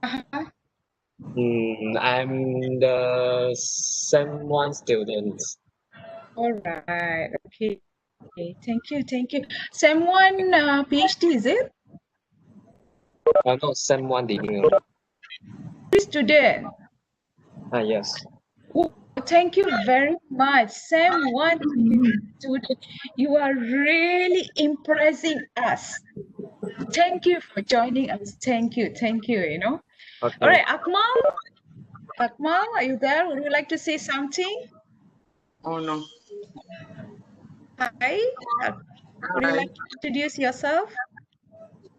I'm the SEM1 student. All right. Okay. Thank you. Thank you. SEM1 PhD, is it? No, SEM1 beginner. Student. Yes. Oh, thank you very much. SEM1 student. You are really impressing us. Thank you for joining us. Thank you. Thank you, you know. Okay. All right, Akmal. Akmal, are you there? Would you like to say something? Oh, no. Hi. Would you like to introduce yourself?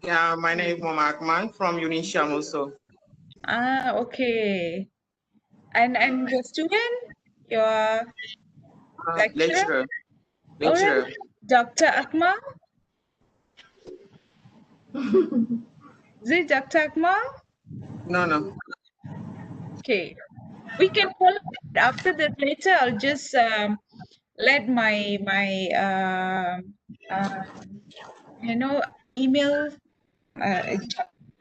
Yeah, my name is Mama Akman from Unisham also. Ah, okay. And the student, your lecturer? Lecturer. All right. Dr. Akmal? Is it Dr. Akmal? No. Okay. We can follow after that later. I'll just let my you know, email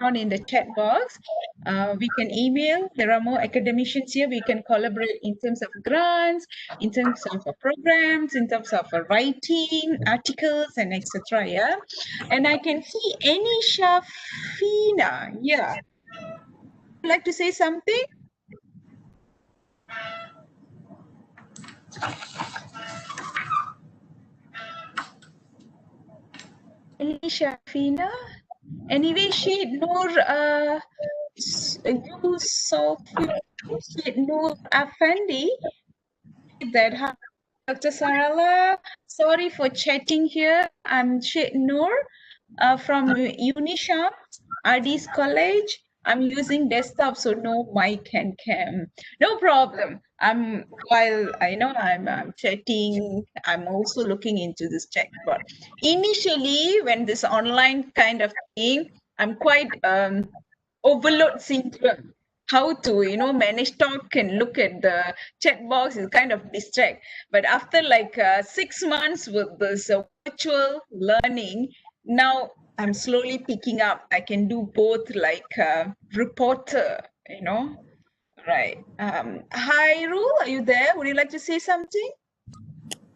on in the chat box. We can email. There are more academicians here. We can collaborate in terms of grants, in terms of programs, in terms of writing articles and etc. Yeah, and I can see any Shafina. Yeah, would you like to say something? Any Shafina? Anyway, Sheikh Noor, you saw Sheikh Noor Afandi that. Dr. Sarala, sorry for chatting here. I'm Sheikh Noor from Unisham, RD's College. I'm using desktop, so no mic and cam. No problem. While I know I'm chatting, I'm also looking into this chatbot. Initially, when this online kind of thing, I'm quite overload syndrome. How to manage talk and look at the chat box is kind of distract. But after like 6 months with this virtual learning, now I'm slowly picking up. I can do both, like reporter, right. Hi Rul, are you there? Would you like to say something?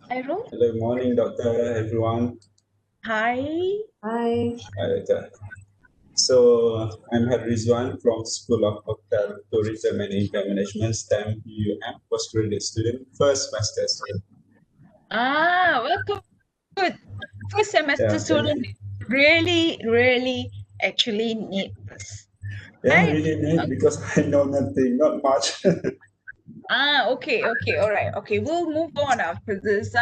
Hi Rul. Hello, morning, doctor, everyone. Hi. Hi, doctor. So I'm Rizwan from School of Hotel, Tourism and Event Management, STEM, UM, postgraduate student, first semester student. Welcome. Good. First semester student really actually need this. Yeah, Right? really need because I know nothing, not much. Okay, all right. Okay, we'll move on after this.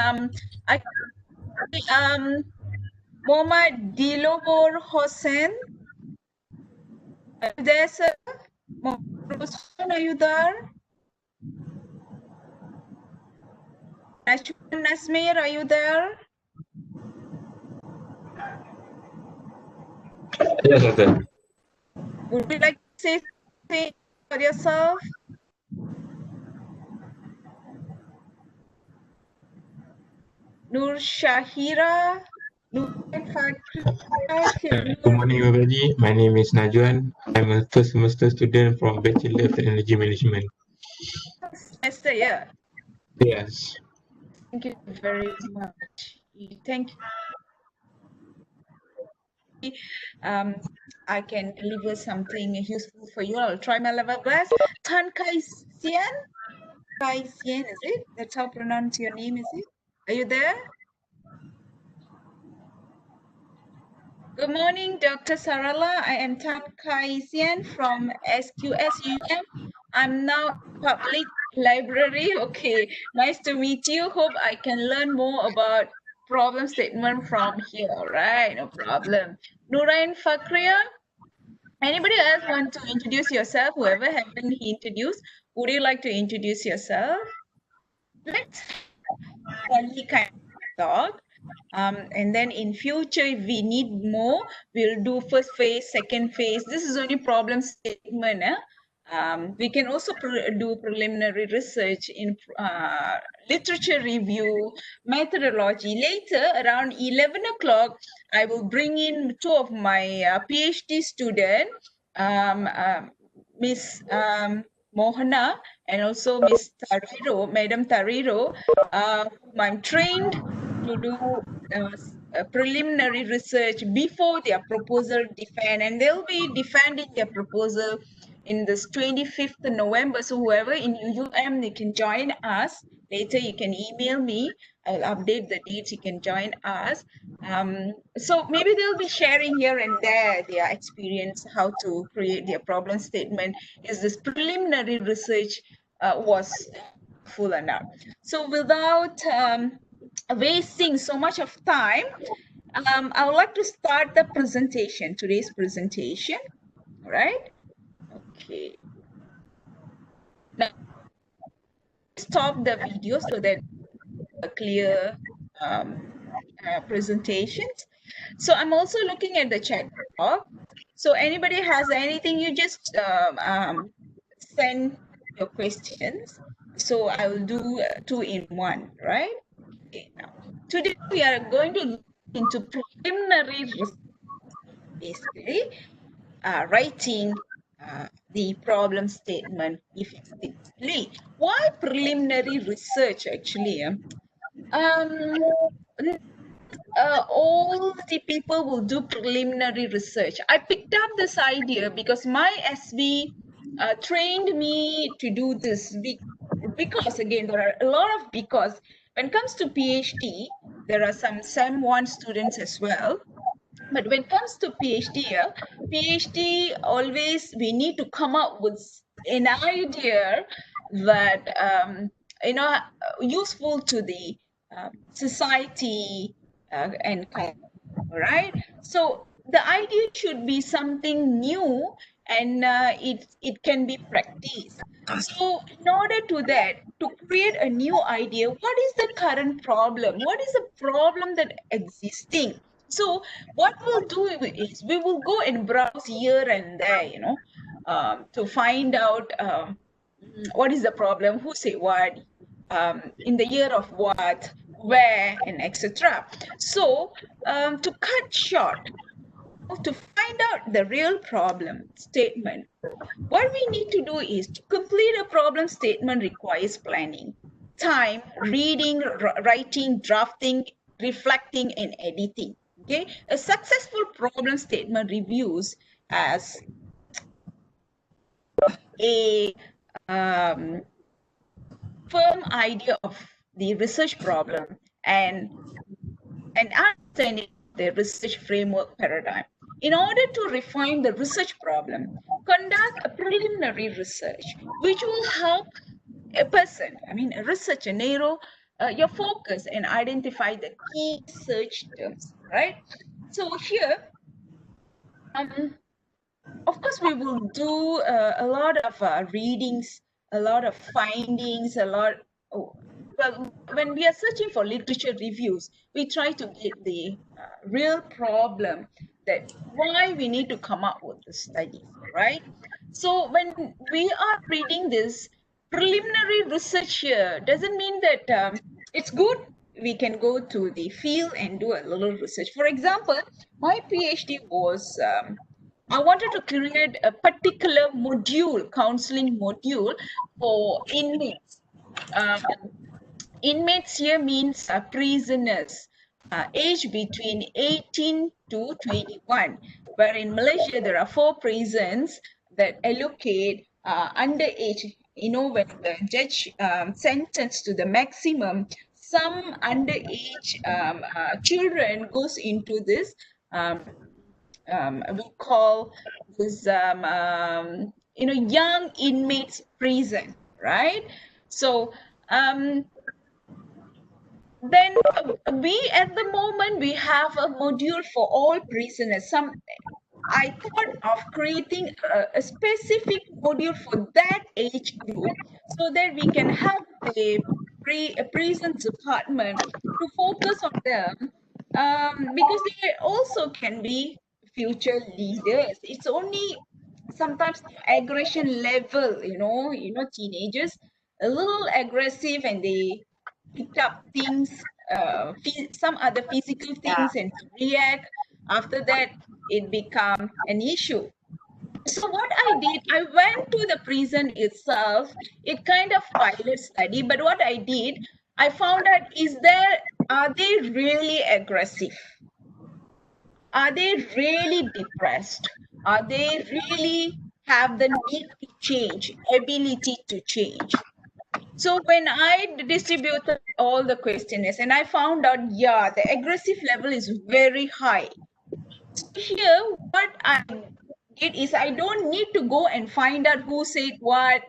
Mohammad Dilobor Hossein. There's a Hossein, are you there? Nasmir, are you there? Yes, doctor. Would you like to say something for yourself? Nur Shahira. Good morning, everybody. My name is Najwan. I'm a first semester student from Bachelor of Energy Management. Semester, yeah. Yes. Thank you very much. Thank you. I can deliver something useful for you. I'll try my level best. Tan Kai Sian? Kai Sian, is it? That's how to pronounce your name, is it? Are you there? Good morning, Dr. Sarala. I am Tan Kai Sian from SQSUM. I'm now public library. Okay, nice to meet you. Hope I can learn more about problem statement from here. All right, no problem. Nurain Fakria. Anybody else want to introduce yourself? Whoever haven't introduced, would you like to introduce yourself? Let's friendly kind of talk. And then in future, if we need more, we'll do first phase, second phase. This is only problem statement. We can also do preliminary research in literature review, methodology. Later, around 11 o'clock, I will bring in two of my PhD students. Miss Mohana and also Miss Tariro, Madam Tariro, whom I'm trained to do preliminary research before their proposal defend, and they'll be defending their proposal in this 25th November. So whoever in UUM, they can join us. Later you can email me. I'll update the dates. You can join us. So maybe they'll be sharing here and there their experience, how to create their problem statement. Is this preliminary research was full or not? So without wasting so much of time, I would like to start the presentation, today's presentation. All right. Okay. Now, stop the video so that a clear presentations. So I'm also looking at the chat box. So anybody has anything, you just send your questions. So I will do two in one, right? Okay, now, today we are going to look into preliminary research, basically writing the problem statement effectively. Why preliminary research actually? All the people will do preliminary research. I picked up this idea because my SV trained me to do this because again, there are a lot of because. When it comes to PhD, there are some SEM 1 students as well. But when it comes to PhD always we need to come up with an idea that useful to the society and culture, right? So the idea should be something new and it can be practiced. So in order to that, to create a new idea, what is the current problem? What is the problem that existing? So what we'll do is we will go and browse here and there, to find out what is the problem, who say what, in the year of what, where, and etc. So to cut short, to find out the real problem statement, what we need to do is to complete a problem statement requires planning, time, reading, writing, drafting, reflecting, and editing. Okay, a successful problem statement reviews as a firm idea of the research problem and understanding the research framework paradigm. In order to refine the research problem, conduct a preliminary research, which will help a person, a researcher, narrow your focus and identify the key search terms, right? So here, of course, we will do a lot of readings, a lot of findings, well, when we are searching for literature reviews, we try to get the real problem that why we need to come up with the studies, right? So when we are reading this preliminary research here, doesn't mean that it's good. We can go to the field and do a little research. For example, my PhD was I wanted to create a particular module, counseling module for inmates. Inmates here means prisoners, aged between 18 to 21, where in Malaysia there are 4 prisons that allocate underage. When the judge sentenced to the maximum, some underage children goes into this we call this young inmates prison, right? So then we at the moment we have a module for all prisoners. I thought of creating a specific module for that age group so that we can help the prison department to focus on them because they also can be future leaders. It's only sometimes the aggression level, teenagers a little aggressive and they pick up things, some other physical things and react. After that, it become an issue. So what I did, I went to the prison itself. It kind of pilot study, but what I did, I found out are they really aggressive? Are they really depressed? Are they really have the need to change, ability to change? So when I distributed all the questionnaires and I found out, yeah, the aggressive level is very high. So here, what I did is I don't need to go and find out who said what.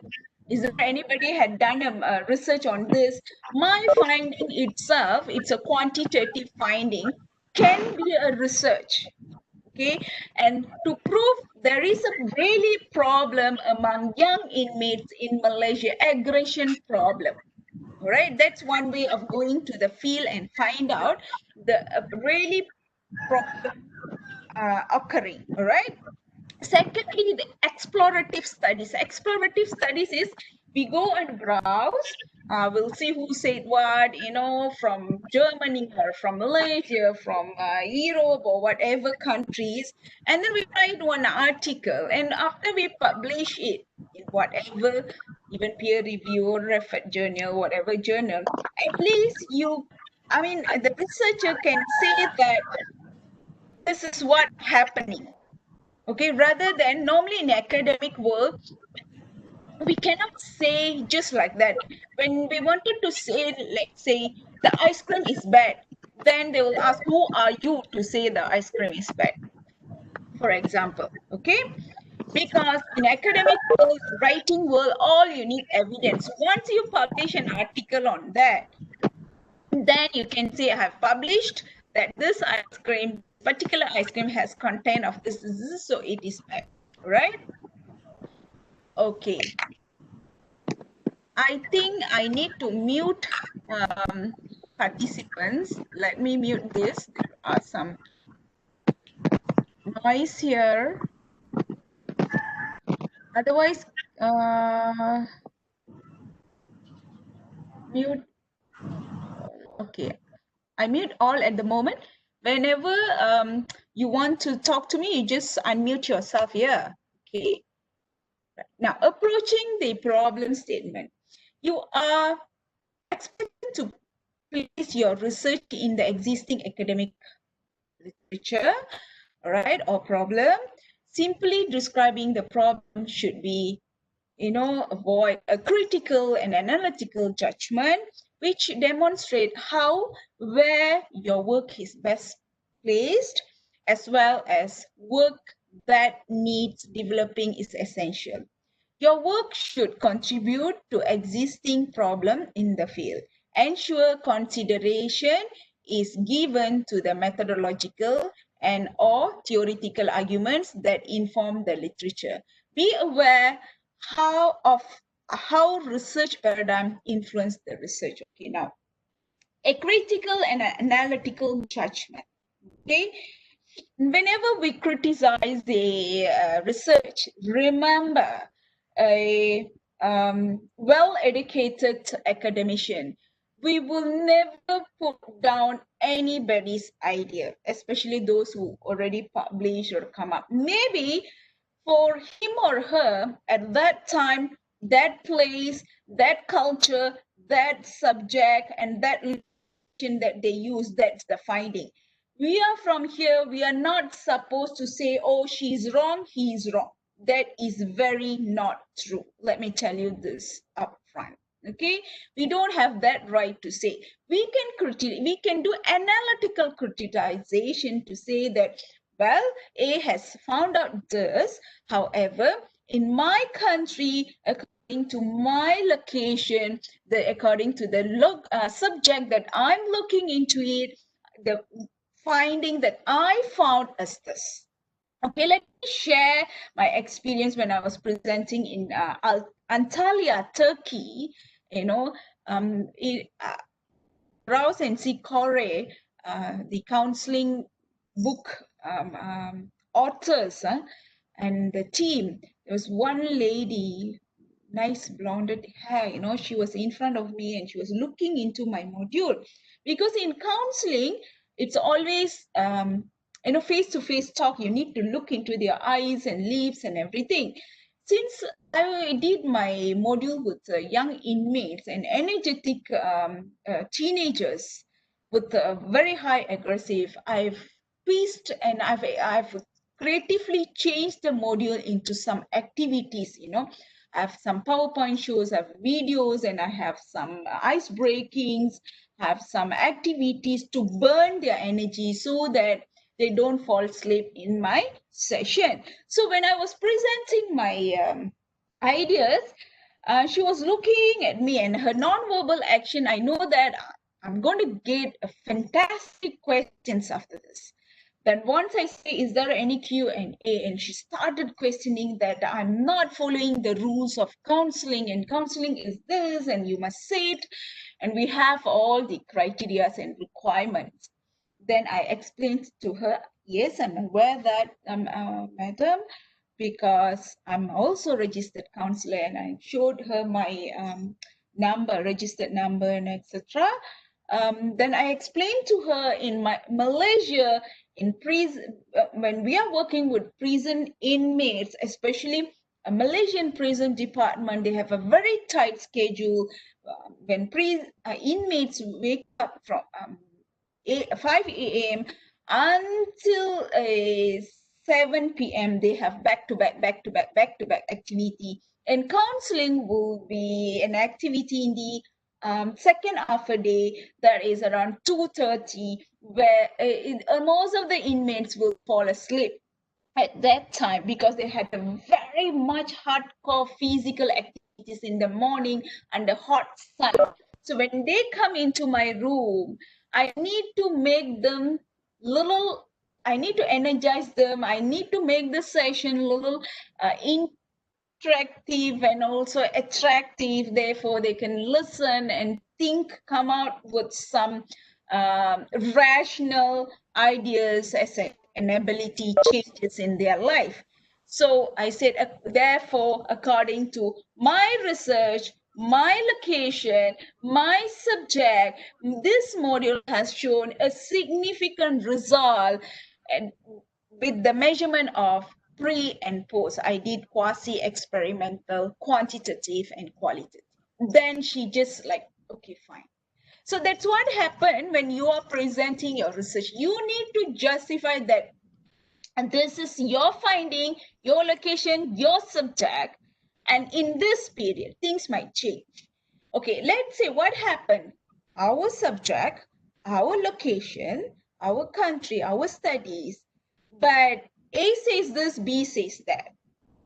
Is there anybody had done a research on this? My finding itself, it's a quantitative finding, can be a research. Okay, and to prove there is a really problem among young inmates in Malaysia, aggression problem. All right, that's one way of going to the field and find out the really problem occurring. All right. Secondly, the explorative studies. Explorative studies is we go and browse. We'll see who said what, from Germany or from Malaysia, from Europe or whatever countries. And then we write one article. And after we publish it in whatever, even peer review or referred journal, whatever journal, at least the researcher can say that this is what's happening. Okay, rather than normally in academic work, we cannot say just like that. When we wanted to say, let's say, the ice cream is bad, then they will ask, who are you to say the ice cream is bad? For example, okay? Because in academic world, writing world, all you need evidence. Once you publish an article on that, then you can say, I have published that this particular ice cream has content of this, so it is bad, right? Okay. I think I need to mute participants. Let me mute this. There are some noise here. Otherwise, mute. Okay. I mute all at the moment. Whenever you want to talk to me, you just unmute yourself here. Okay. Now, approaching the problem statement. You are expected to place your research in the existing academic literature, right, or problem. Simply describing the problem should be, avoid a critical and analytical judgment, which demonstrate where your work is best placed, as well as work that needs developing is essential. Your work should contribute to existing problem in the field. Ensure consideration is given to the methodological and or theoretical arguments that inform the literature. Be aware how research paradigm influence the research. Okay, now a critical and analytical judgment. Okay, whenever we criticize the research, remember a well-educated academician, we will never put down anybody's idea, especially those who already publish or come up. Maybe for him or her at that time, that place, that culture, that subject, and that that they use, that's the finding. We are from here, we are not supposed to say, oh, she's wrong, he's wrong. That is very not true. Let me tell you this up front. Okay, we don't have that right to say. We can do analytical criticization to say that, well, A has found out this. However, in my country, according to my location, according to the subject that I'm looking into it, the finding that I found is this. Okay, let me share my experience when I was presenting in Antalya, Turkey. Rouse and C. Corey, the counseling book authors and the team. There was one lady, nice blonded hair, she was in front of me and she was looking into my module. Because in counseling, it's always face-to-face talk, you need to look into their eyes and lips and everything. Since I did my module with young inmates and energetic teenagers with very high aggressive, I've twist and I've creatively changed the module into some activities. I have some PowerPoint shows, I have videos, and I have some ice breakings, have some activities to burn their energy so that they don't fall asleep in my session. So when I was presenting my ideas, she was looking at me, and her non-verbal action, I know that I'm going to get a fantastic questions after this. Then once I say, is there any Q&A? And she started questioning that I'm not following the rules of counseling, and counseling is this, and you must say it. And we have all the criteria and requirements. Then I explained to her, yes, I'm aware that, madam, because I'm also a registered counselor, and I showed her my number, registered number, and etc. Then I explained to her in Malaysia, in prison, when we are working with prison inmates, especially a Malaysian prison department, they have a very tight schedule. When inmates wake up from 5 a.m. until 7 p.m. they have back-to-back activity. And counseling will be an activity in the second half a day, that is around 2:30, where most of the inmates will fall asleep at that time because they had a very much hardcore physical activities in the morning under hot sun. So when they come into my room, I need to make them I need to energize them. I need to make the session little interactive and also attractive. Therefore, they can listen and think, come out with some rational ideas as an ability changes in their life. So I said, therefore, according to my research, my location, my subject, this module has shown a significant result, and with the measurement of pre and post. I did quasi-experimental, quantitative, and qualitative. Then she just like, okay, fine. So that's what happened when you are presenting your research. You need to justify that, and this is your finding, your location, your subject, and in this period, things might change. Okay, let's say what happened. Our subject, our location, our country, our studies, but A says this, B says that.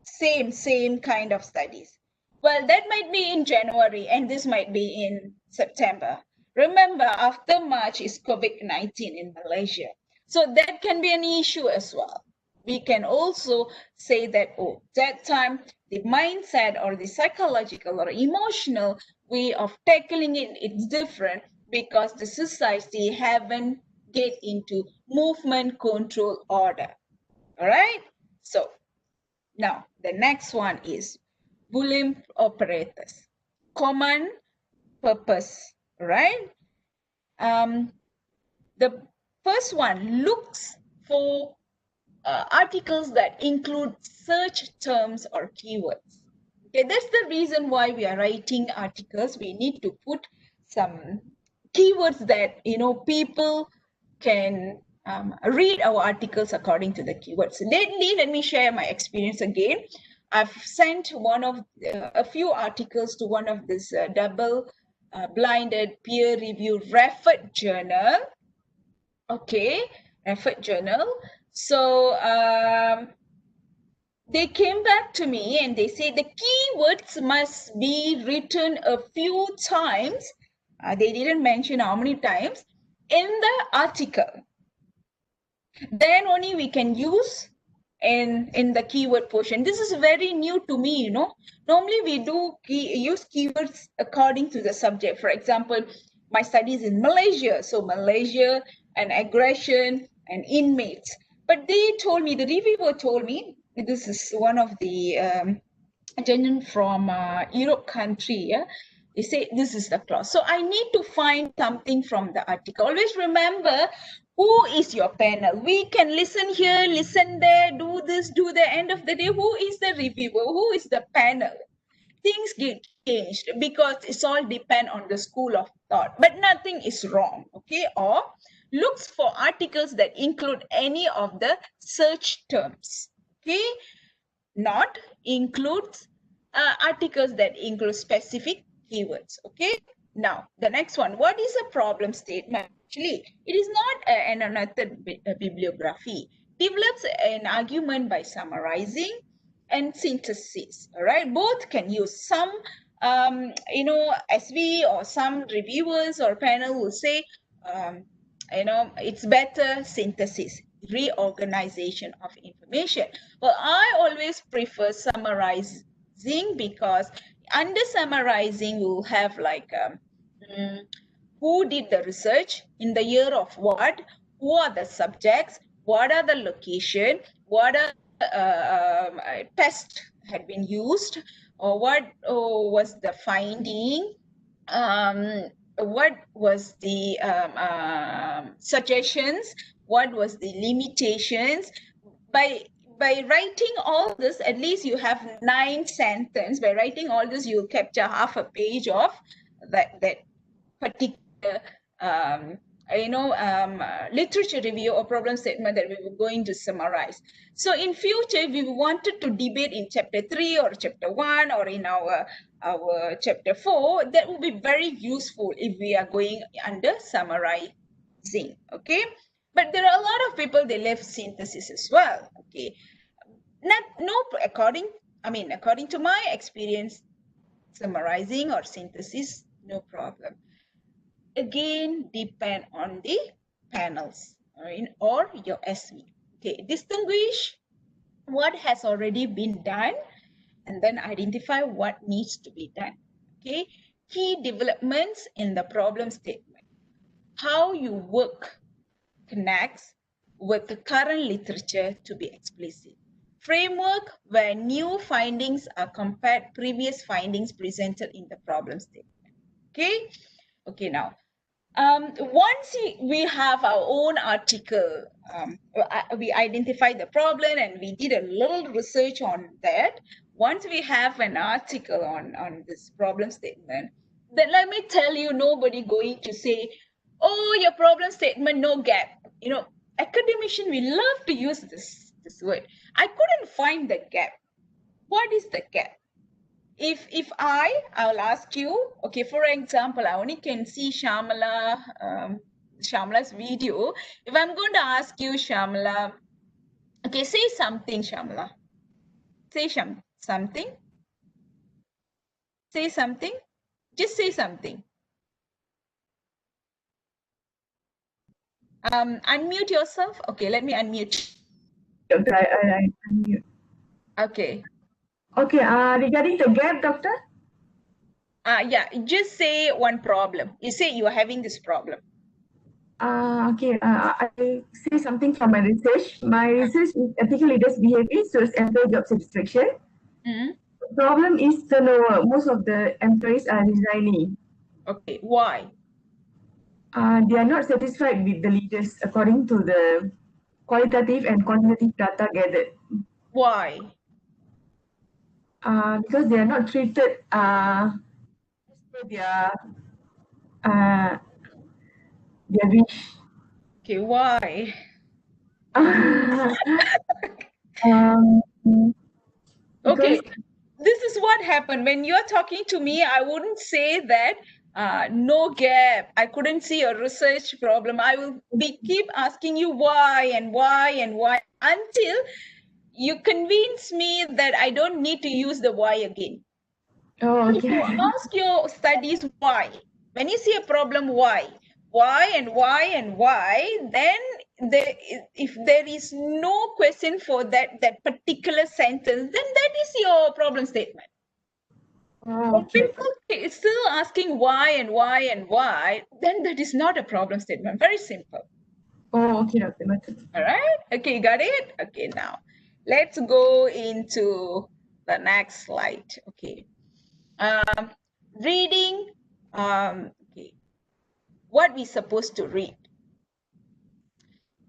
Same kind of studies. Well, that might be in January, and this might be in September. Remember, after March is COVID-19 in Malaysia. So that can be an issue as well. We can also say that, oh, that time, the mindset or the psychological or emotional way of tackling it is different because the society haven't get into movement control order. All right. So now the next one is Boolean operators, common purpose, right? The first one looks for articles that include search terms or keywords. Okay, that's the reason why we are writing articles. We need to put some keywords that people can read our articles according to the keywords. Lately, let me share my experience again. I've sent a few articles to one of this double blinded peer-reviewed referred journal. Okay, referred journal. So they came back to me and they say the keywords must be written a few times. They didn't mention how many times in the article. Then only we can use in the keyword portion. This is very new to me, Normally we do use keywords according to the subject. For example, my studies in Malaysia. So Malaysia and aggression and inmates. But they told me, the reviewer told me, this is one of the gentlemen from Europe country, yeah? They say this is the clause. So I need to find something from the article. Always remember who is your panel. We can listen here, listen there, do this, do the end of the day. Who is the reviewer? Who is the panel? Things get changed because it's all depend on the school of thought, but nothing is wrong. Okay, or looks for articles that include any of the search terms. Okay, not includes articles that include specific keywords. Okay, now the next one, what is a problem statement? Actually, it is not an another bibliography. Develops an argument by summarizing and synthesis. All right, both can use. Some SV or some reviewers or panel will say it's better synthesis, reorganization of information. Well, I always prefer summarizing, because under summarizing we'll have like who did the research, in the year of what, who are the subjects, what are the location, what are tests had been used, or what was the finding, what was the suggestions, what was the limitations. By writing all this, at least you have 9 sentences. By writing all this, you'll capture half a page of that particular literature review or problem statement that we were going to summarize. So in future, if we wanted to debate in chapter 3 or chapter 1 or in our chapter 4, that would be very useful if we are going under summarizing. Okay, but there are a lot of people, they left synthesis as well. Okay, according to my experience, summarizing or synthesis, no problem. Again, depend on the panels or your SV. Okay, distinguish what has already been done and then identify what needs to be done. Okay, key developments in the problem statement. How you work connects with the current literature to be explicit. Framework where new findings are compared previous findings presented in the problem statement. Okay, now once we have our own article, we identify the problem and we did a little research on that. Once we have an article on this problem statement, then let me tell you, nobody going to say, oh, your problem statement, no gap. Academician, we love to use this word. I couldn't find the gap. What is the gap? If I'll ask you, okay, for example, I only can see Shamala's video. If I'm going to ask you, Shamala, okay, say something, Shamala. Say something. Say something. Just say something. Unmute yourself. Okay, let me unmute. Doctor, I unmute. Okay. Okay, regarding the gap, doctor? Yeah, just say one problem. You say you are having this problem. Okay, I say something from my research. My research is ethical leaders' behavior towards employee job satisfaction. The problem is turnover. Most of the employees are resigning. Okay, why? They are not satisfied with the leaders according to the qualitative and quantitative data gathered. Why? Because they are not treated as per their wish. Okay, why? Okay, this is what happened. When you're talking to me, I wouldn't say that no gap. I couldn't see a research problem. I will keep asking you why and why and why until you convince me that I don't need to use the why again. Oh, okay. If you ask your studies why, when you see a problem, why and why and why, then if there is no question for that particular sentence, then that is your problem statement. Oh, okay. When people still asking why and why and why, then that is not a problem statement. Very simple. Oh, okay, Doctor. All right. Okay, got it? Okay, now let's go into the next slide. Okay. reading, okay, what we supposed to read.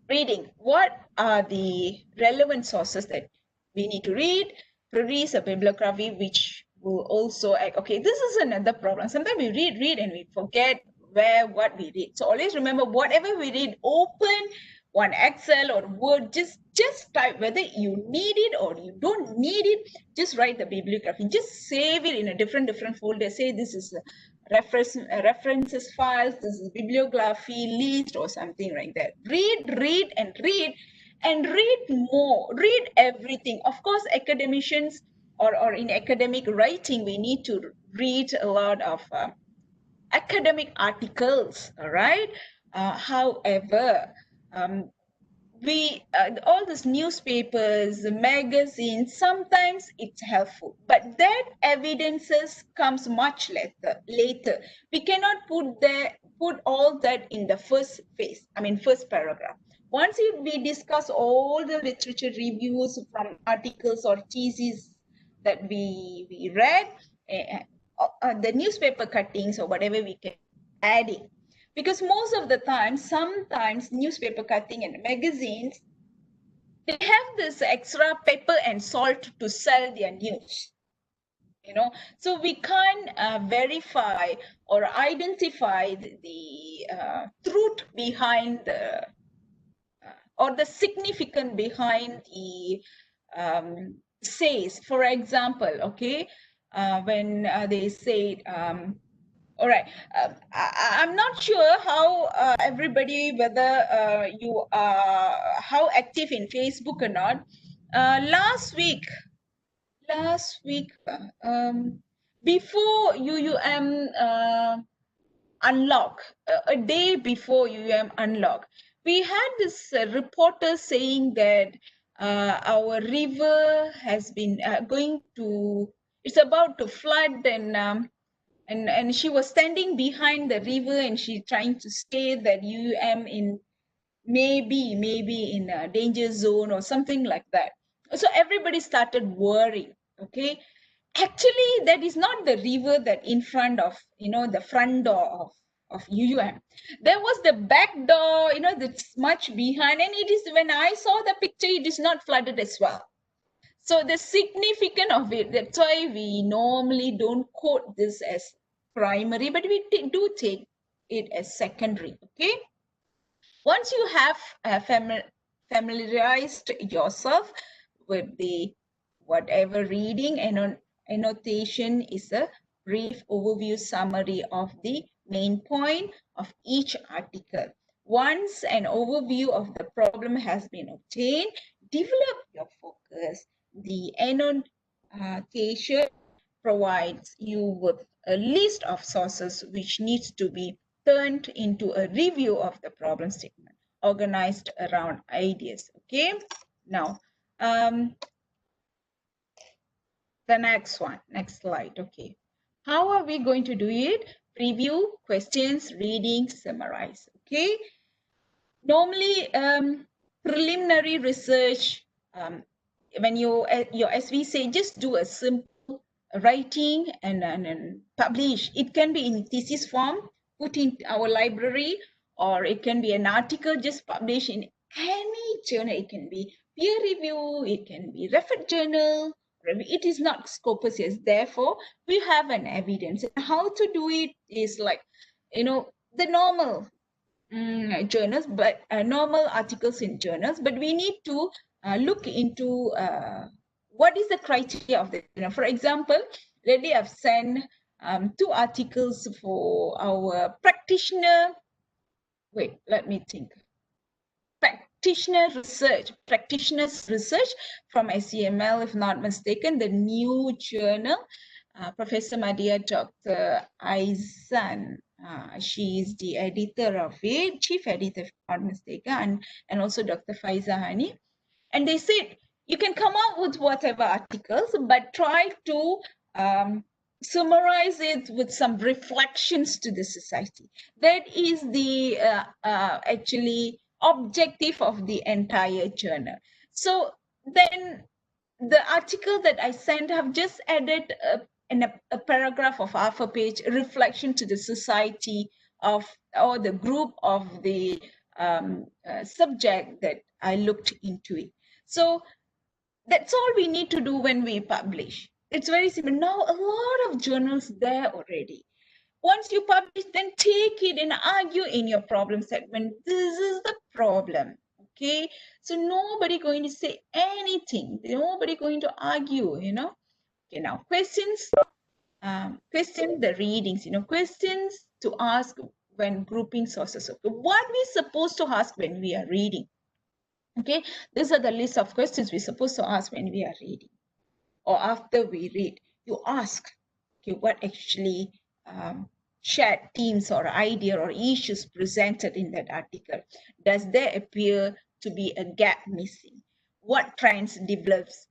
Reading, what are the relevant sources that we need to read? Produce a bibliography which will also act. Okay, this is another problem. Sometimes we read and we forget what we read. So always remember, whatever we read, open one Excel or Word, just type whether you need it or you don't need it. Just write the bibliography. Just save it in a different folder. Say this is references files, this is bibliography list or something like that. Read and read more. Read everything. Of course, academicians or in academic writing, we need to read a lot of academic articles, all right? However, all these newspapers, magazines, sometimes it's helpful, but that evidences comes much later. We cannot put all that in the first paragraph. Once we discuss all the literature reviews from articles or theses that we read, the newspaper cuttings or whatever we can add it. Because most of the time, sometimes newspaper cutting and magazines, they have this extra pepper and salt to sell their news. So we can't verify or identify the truth behind the or the significance behind the says. For example, okay, when they say all right, I'm not sure how everybody, whether you are how active in Facebook or not. Last week, before UUM unlock, a day before UUM unlock, we had this reporter saying that our river has been it's about to flood, and she was standing behind the river and she trying to state that UUM in maybe in a danger zone or something like that. So everybody started worrying. Okay, actually that is not the river that in front of the front door of UUM. There was the back door, that's much behind, and it is, when I saw the picture, it is not flooded as well. So the significance of it, that's why we normally don't quote this as primary, but we do take it as secondary. Okay. Once you have familiarized yourself with the whatever reading and annotation is a brief overview summary of the main point of each article. Once an overview of the problem has been obtained, develop your focus. The annotation provides you with a list of sources which needs to be turned into a review of the problem statement, organized around ideas. Okay, now the next slide. Okay, how are we going to do it? Preview, questions, reading, summarize. Okay, normally preliminary research, when your SV say just do a simple writing and publish. It can be in thesis form, put in our library, or it can be an article just published in any journal. It can be peer review, it can be referred journal. It is not Scopus, yes. Therefore, we have an evidence. How to do it is like, the normal journals, but normal articles in journals, but we need to look into what is the criteria of the journal. For example, lately I've sent 2 articles for our practitioner. Wait, let me think. Practitioners research from SEML, if not mistaken, the new journal. Professor Madia, Dr. Aizan, she is the editor of it, chief editor, if I'm not mistaken, and also Dr. Faiza Hani. And they said, you can come up with whatever articles, but try to summarize it with some reflections to the society. That is the actually objective of the entire journal. So then the article that I sent have just added a paragraph of half a page, a reflection to the society of or the group of the subject that I looked into it. So that's all we need to do when we publish. It's very simple. Now a lot of journals there already. Once you publish, then take it and argue in your problem segment. This is the problem. Okay, so nobody going to say anything. Nobody going to argue. You know. Okay, now questions. Question the readings. You know, questions to ask when grouping sources. Okay, what we supposed to ask when we are reading? Okay, these are the list of questions we're supposed to ask when we are reading or after we read. You ask, okay, what actually shared themes or idea or issues presented in that article? Does there appear to be a gap missing? What trends develops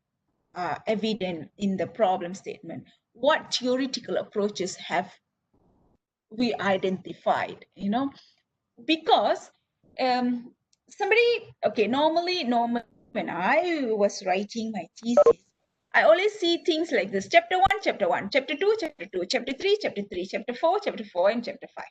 evident in the problem statement? What theoretical approaches have we identified? You know, because normally when I was writing my thesis, I always see things like this: chapter 1, chapter 1, chapter 2, chapter 2, chapter 3, chapter 3, chapter 4, chapter 4, and chapter 5.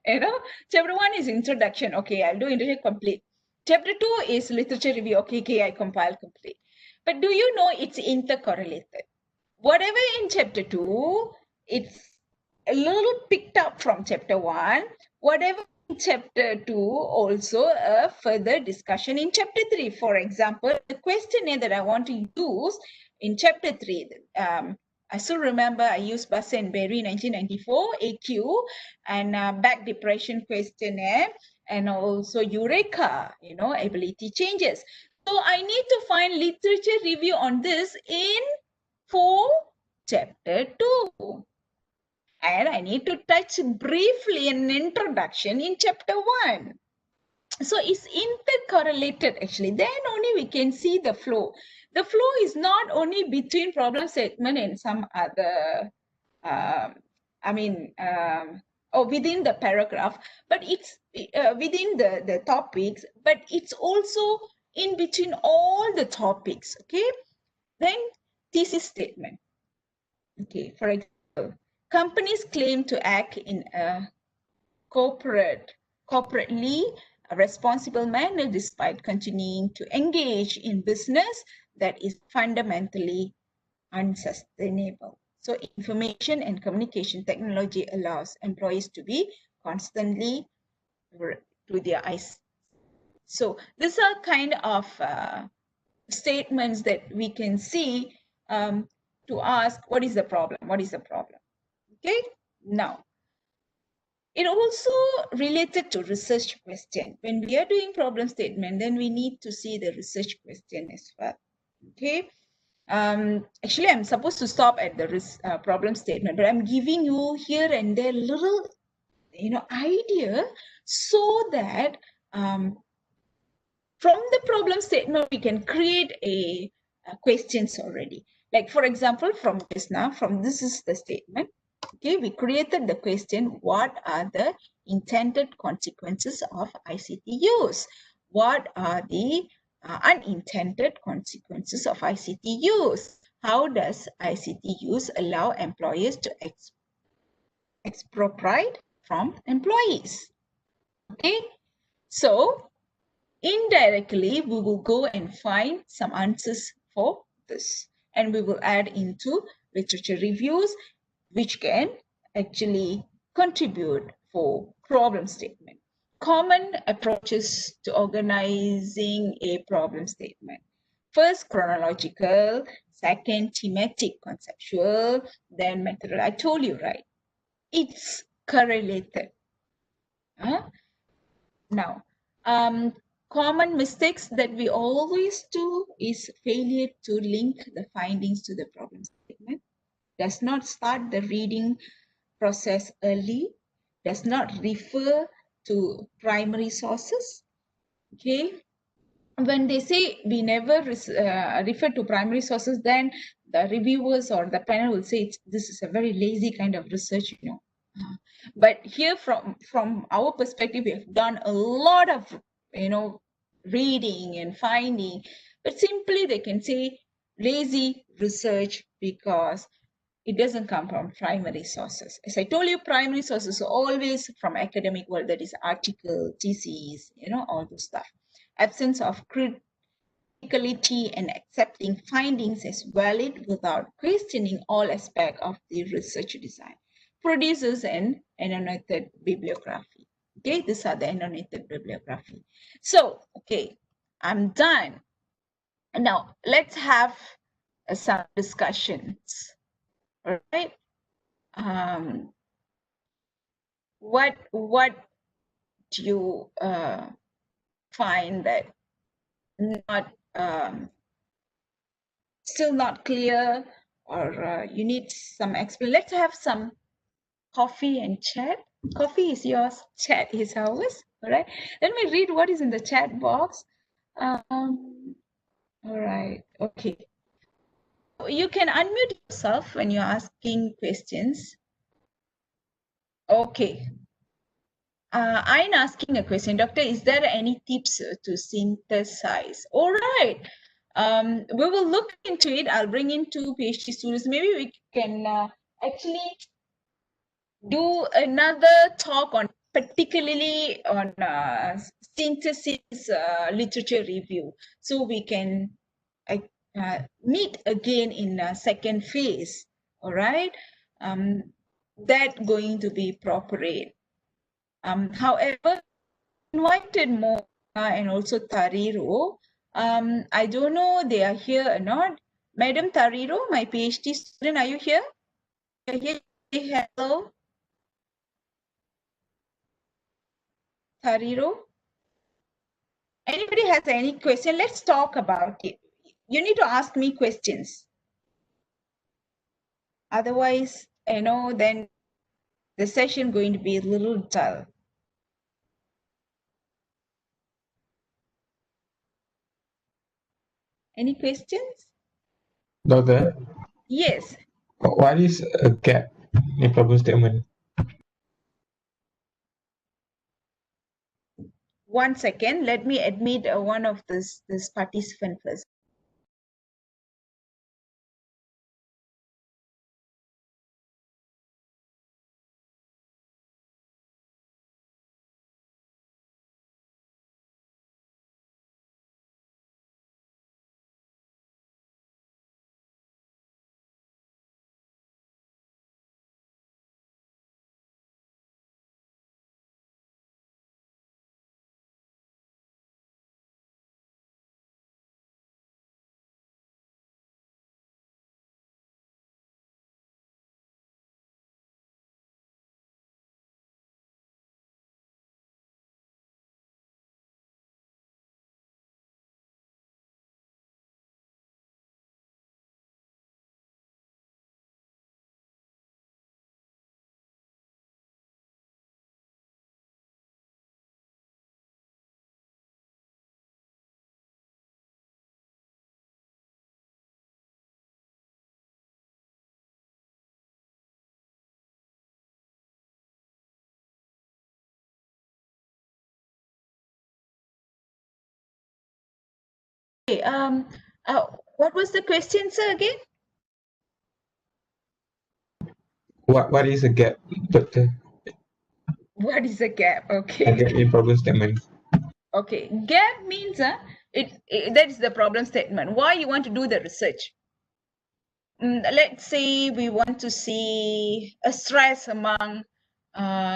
You know, chapter 1 is introduction. Okay, I'll do introduction complete. Chapter 2 is literature review. Okay, I compile complete. But do you know it's intercorrelated? Whatever in chapter 2, it's a little picked up from chapter 1. Whatever in chapter 2, also a further discussion in chapter 3. For example, the questionnaire that I want to use in chapter 3, I still remember I used Buss and Berry 1994 AQ and back depression questionnaire, and also Eureka, you know, ability changes. So I need to find literature review on this for chapter 2. And I need to touch briefly an introduction in chapter 1. So it's intercorrelated actually. Then only we can see the flow. The flow is not only between problem statement and some other, or within the paragraph, but it's within the topics, but it's also in between all the topics, okay? Then thesis statement. Okay, for example, companies claim to act in a corporately responsible manner despite continuing to engage in business that is fundamentally unsustainable. So information and communication technology allows employees to be constantly to their eyes. So these are kind of statements that we can see to ask, what is the problem? What is the problem? Okay, now, it also related to research question. When we are doing problem statement, then we need to see the research question as well. Okay. Actually, I'm supposed to stop at the problem statement, but I'm giving you here and there little, you know, idea so that from the problem statement we can create a questions already. Like for example, from this now, from this is the statement. Okay, we created the question, what are the intended consequences of ICT use? What are the unintended consequences of ICT use? How does ICT use allow employers to expropriate from employees? Okay, so indirectly, we will go and find some answers for this, and we will add into literature reviews, which can actually contribute for problem statement. Common approaches to organizing a problem statement. First, chronological, second, thematic, conceptual, then methodological. I told you, right? It's correlated. Now, common mistakes that we always do is failure to link the findings to the problem statement. Does not start the reading process early, does not refer to primary sources. Okay, when they say we never refer to primary sources, then the reviewers or the panel will say this is a very lazy kind of research, you know. But here from our perspective, we have done a lot of, you know, reading and finding, but simply they can say lazy research because It doesn't come from primary sources. As I told you, primary sources are always from academic world, that is article, theses, all those stuff. Absence of criticality and accepting findings as valid without questioning all aspects of the research design produces an annotated bibliography. Okay, these are the annotated bibliography. So, okay, I'm done. Now, let's have some discussions. All right. What do you find that not still not clear, or you need some explanation? Let's have some coffee and chat. Coffee is yours, chat is ours. All right. Let me read what is in the chat box. All right. Okay. You can unmute yourself when you're asking questions. Okay. I'm asking a question. Doctor, is there any tips to synthesize? All right. We will look into it. I'll bring in 2 PhD students. Maybe we can actually do another talk on particularly on synthesis literature review. So we can meet again in second phase. All right. That going to be appropriate. However, invited Mo and also Tariro. I don't know they are here or not. Madam Tariro, my PhD student, are you here? Are you here? Hello. Tariro. Anybody has any question? Let's talk about it. You need to ask me questions. Otherwise, then the session going to be a little dull. Any questions? Doctor, Yes. what is a gap in problem statement? 1 second. Let me admit one of this participant first. Okay, what was the question, sir, again? What is a gap, Doctor? What is a gap? Okay. A gap in problem statement. Okay, gap means that is the problem statement. Why you want to do the research? Let's say we want to see a stress among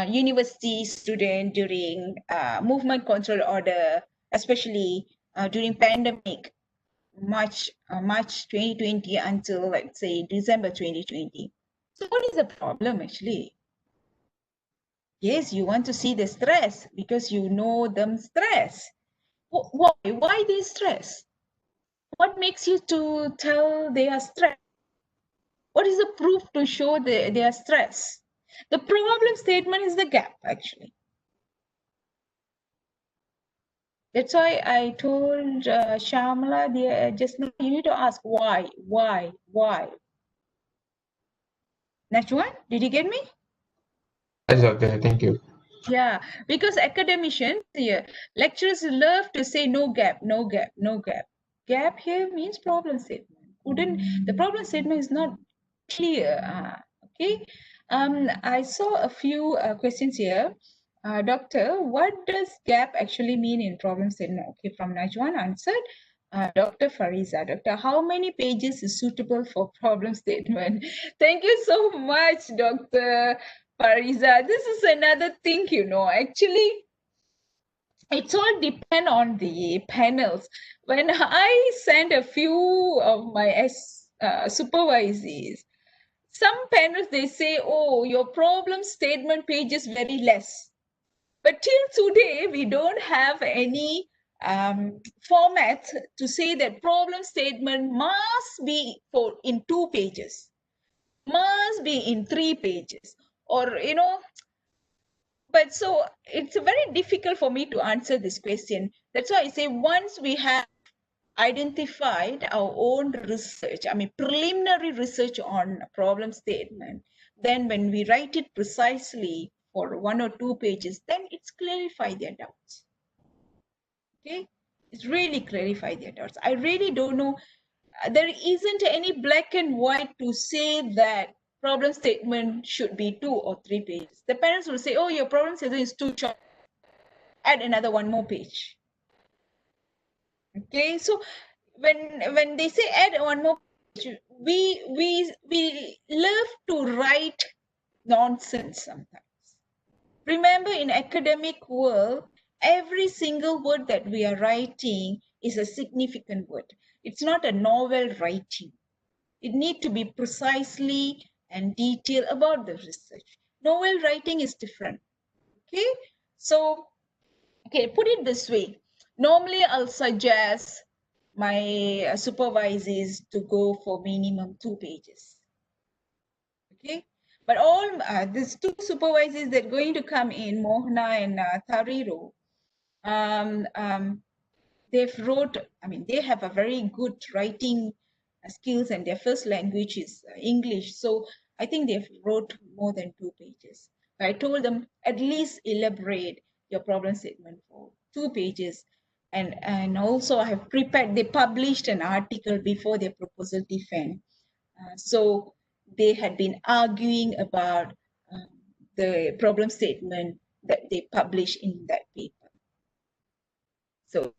university student during movement control order, especially during pandemic, March 2020 until, let's say, December 2020. So what is the problem actually? Yes, you want to see the stress because you know them stress. Why they stress? What makes you to tell they are stressed? What is the proof to show they are stressed? The problem statement is the gap actually. That's why I told Shamala just now, you need to ask why. Najwan, did you get me? Yes, Doctor, thank you. Yeah, because academicians here, lecturers love to say no gap. Gap here means problem statement. The problem statement is not clear. Okay. I saw a few questions here. Doctor, what does gap actually mean in problem statement? Okay, from Najwan answered. Dr. Fariza, doctor, how many pages is suitable for problem statement? Thank you so much, Dr. Fariza. This is another thing, actually, it's all depend on the panels. When I send a few of my supervisees, some panels, they say, oh, your problem statement page is very less. But till today, we don't have any format to say that problem statement must be in 2 pages, must be in 3 pages, or, but so it's very difficult for me to answer this question. That's why I say once we have identified our own research, preliminary research on problem statement, then when we write it precisely for 1 or 2 pages, then it's clarify their doubts. Okay, it's really clarify their doubts. I really don't know. There isn't any black and white to say that problem statement should be 2 or 3 pages. The parents will say, oh, your problem statement is too short. Add another 1 more page. Okay, so when they say add 1 more page, we love to write nonsense sometimes. Remember, in academic world, every single word that we are writing is a significant word. It's not a novel writing. It needs to be precisely and detailed about the research. Novel writing is different. Okay, so okay, put it this way. Normally, I'll suggest my supervisors to go for minimum 2 pages. Okay, but all these 2 supervisors that are going to come in, Mohna and Tariro, they've wrote, they have a very good writing skills, and their first language is English. So I think they've wrote more than 2 pages. I told them at least elaborate your problem statement for 2 pages. And also I have prepared, they published an article before their proposal defense. So they had been arguing about the problem statement that they published in that paper. So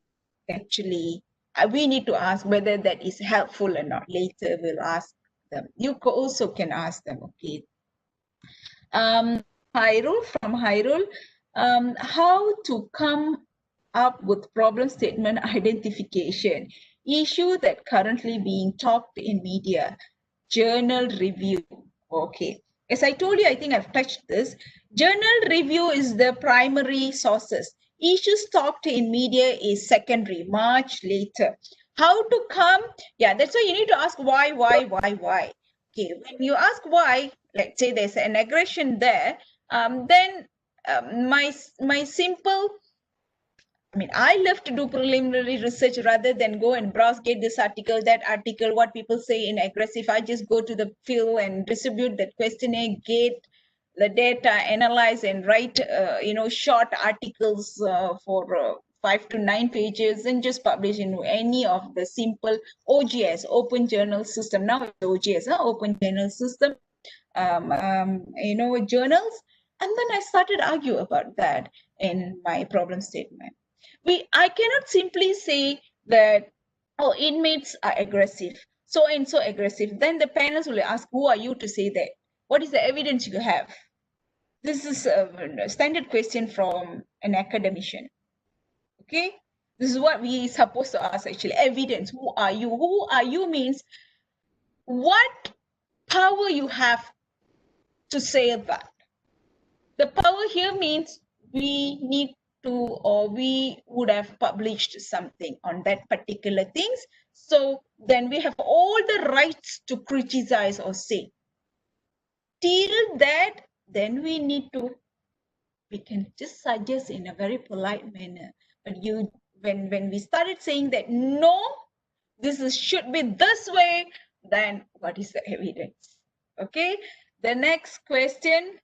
actually, we need to ask whether that is helpful or not. Later, we'll ask them. You also can ask them, okay. Hyrule, from Hyrule, how to come up with problem statement identification, issue that currently being talked in media, journal review. Okay, as I told you, I think I've touched this. Journal review is the primary sources. Issues talked in media is secondary, much later. How to come? Yeah, that's why you need to ask why. Okay, when you ask why, let's say there's an aggression there, then my simple, I love to do preliminary research rather than go and browse, get this article, that article, what people say in aggressive. I just go to the field and distribute that questionnaire, get the data, analyze and write, short articles for 5 to 9 pages and just publish in any of the simple OGS, Open Journal System. Now it's OGS, Open Journal System, journals. And then I started argue about that in my problem statement. I cannot simply say that, oh, inmates are aggressive, so and so aggressive. Then the panels will ask, who are you to say that? What is the evidence you have? This is a standard question from an academician. Okay, this is what we supposed to ask actually. Evidence. Who are you? Who are you means what power you have to say that. The power here means we need to, or we would have published something on that particular things. So then we have all the rights to criticize or say. Till that, then we can just suggest in a very polite manner. But when we started saying that, no, should be this way, then what is the evidence? Okay, the next question.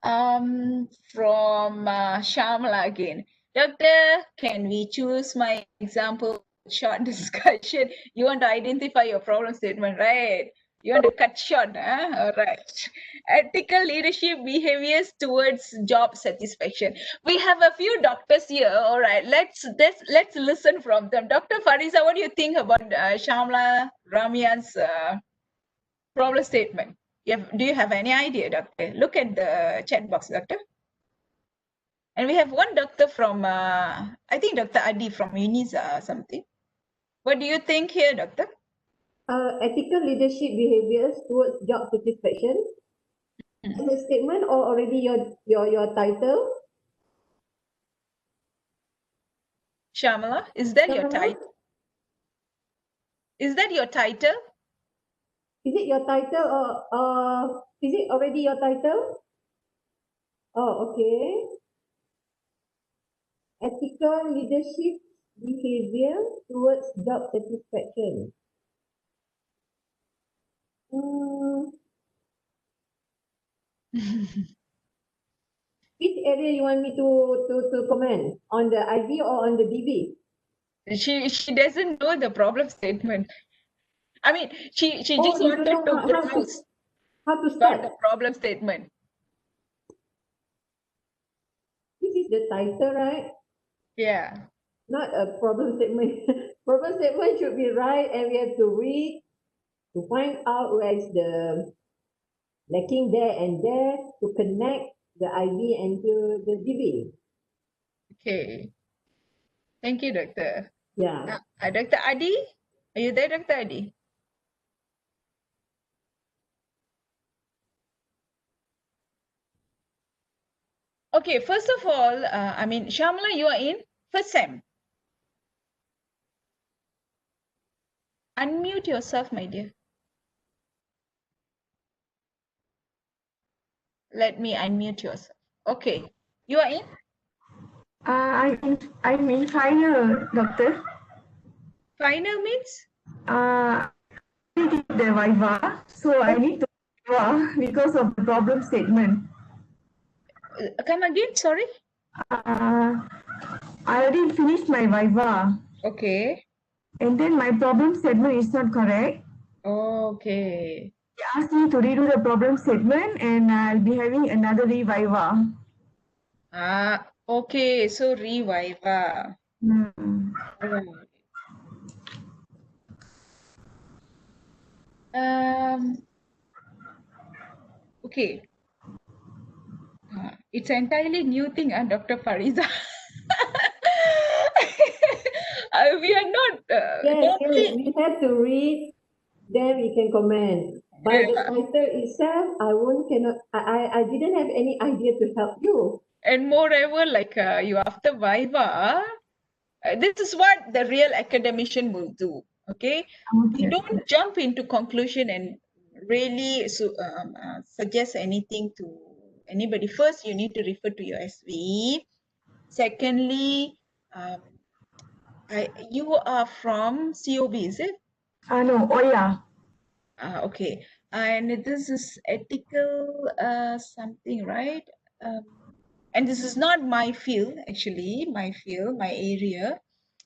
From Shamla again. Doctor, can we choose my example short discussion? You want to identify your problem statement, right? You want to cut short, huh? All right. Ethical leadership behaviors towards job satisfaction. We have a few doctors here. All right. Let's listen from them. Dr. Fariza, what do you think about Shamla Ramian's problem statement? Do you have any idea, doctor? Look at the chat box, doctor. And we have one doctor from, I think Dr. Adi from UNISA or something. What do you think here, doctor? Ethical leadership behaviors towards job satisfaction. As a statement or already your title? Shamala, is that your title? Is that your title? Is it your title or is it already your title? Oh, okay. Ethical leadership behavior towards job satisfaction. Which area you want me to comment? On the IB or on the DB? She doesn't know the problem statement. I mean, she just wanted to browse how to start the problem statement. This is the title, right? Yeah. Not a problem statement. Problem statement should be right, and we have to read to find out where is the lacking there and there to connect the IB and to the DB. Okay. Thank you, doctor. Yeah. Dr. Adi, are you there, Dr. Adi? Okay, first of all, I mean, Shamla, you are in first sem. Unmute yourself, my dear. Let me unmute yourself. Okay, you are in? I'm in final, doctor. Final means? I did the Viva, so I need to Viva because of the problem statement. Come again, sorry? I already finished my Viva. Okay. And then my problem statement is not correct. Okay. He asked me to redo the problem statement and I'll be having another reviva. Okay, so reviva. Okay. It's entirely new thing, Dr. Fariza. We are not. Yes, we have to read, then we can comment. By the title itself, I didn't have any idea to help you. And moreover, like you after Viva, this is what the real academician will do. Okay, you don't jump into conclusion and really suggest anything to anybody. First, you need to refer to your SV. Secondly, you are from COB, is it? No, Oya. Okay, and this is ethical something, right? And this is not my field, actually, my area.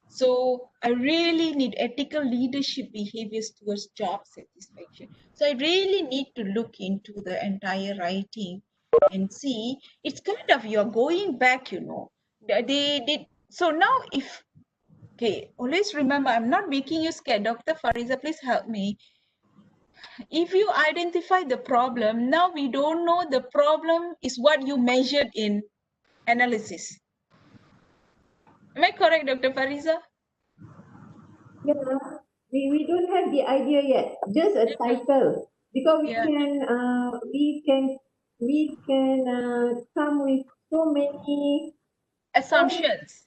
So I really need ethical leadership behaviors towards job satisfaction. So I really need to look into the entire writing and see. It's kind of you're going back, you know. They did. So now if, okay, always remember, I'm not making you scared. Dr. Fariza, please help me. If you identify the problem, now we don't know the problem is what you measured in analysis. Am I correct, Dr. Fariza? Yeah, we don't have the idea yet, just a title, because we can come with so many assumptions.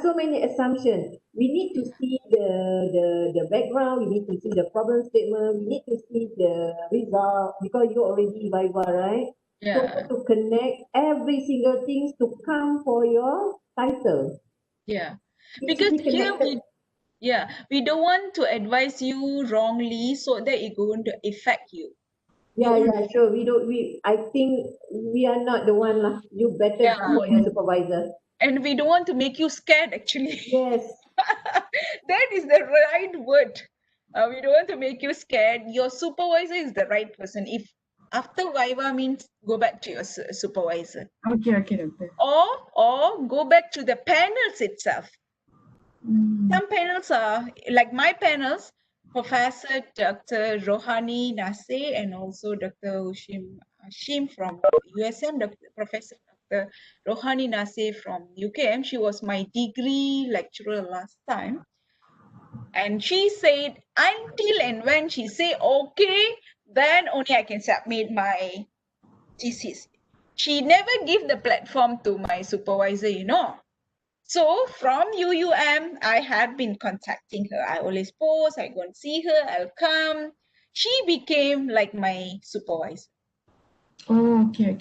So many assumptions. We need to see the background, we need to see the problem statement, we need to see the result, because you already Viva, right? Yeah. So to connect every single things to come for your title. Yeah. Because here we don't want to advise you wrongly so that it's going to affect you. Yeah, sure. I think we are not the one lah. You better go for your supervisor. And we don't want to make you scared, actually. Yes. That is the right word. We don't want to make you scared. Your supervisor is the right person. If after Viva means go back to your supervisor. Okay, doctor. Or go back to the panels itself. Some panels are, like my panels, Professor Dr. Rohani Nase and also Dr. Hashim from USM, Professor Dr. Rohani Nase from UKM. She was my degree lecturer last time. And she said, until and when she say okay, then only I can submit my thesis. She never give the platform to my supervisor, you know. So from UUM, I had been contacting her. I always post, I go and see her, I'll come. She became like my supervisor. Oh, okay.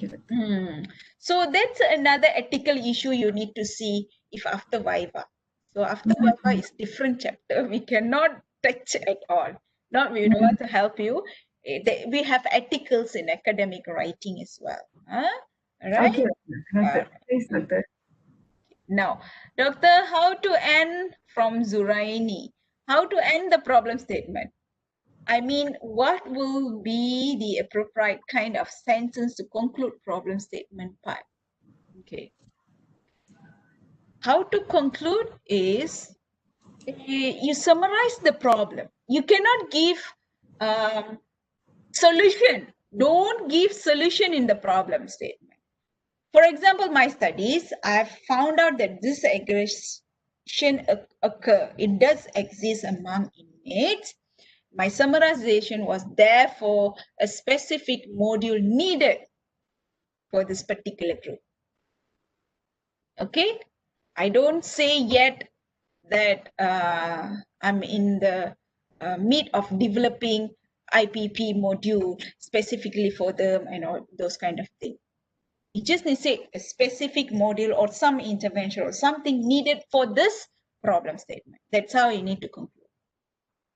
So that's another ethical issue you need to see if after Viva. So after Viva is different chapter. We cannot touch at all. Not we don't want to help you. We have ethicals in academic writing as well. Huh? All right? Okay, thanks, doctor. Now, doctor, how to end from Zuraini? How to end the problem statement? I mean, what will be the appropriate kind of sentence to conclude problem statement part? Okay. How to conclude is you summarize the problem. You cannot give solution. Don't give solution in the problem statement. For example, my studies, I have found out that this aggression occur. It does exist among inmates. My summarization was therefore a specific module needed for this particular group. Okay, I don't say yet that I'm in the mid of developing IPP module specifically for them and all those kind of things. You just need to say a specific module or some intervention or something needed for this problem statement. That's how you need to conclude.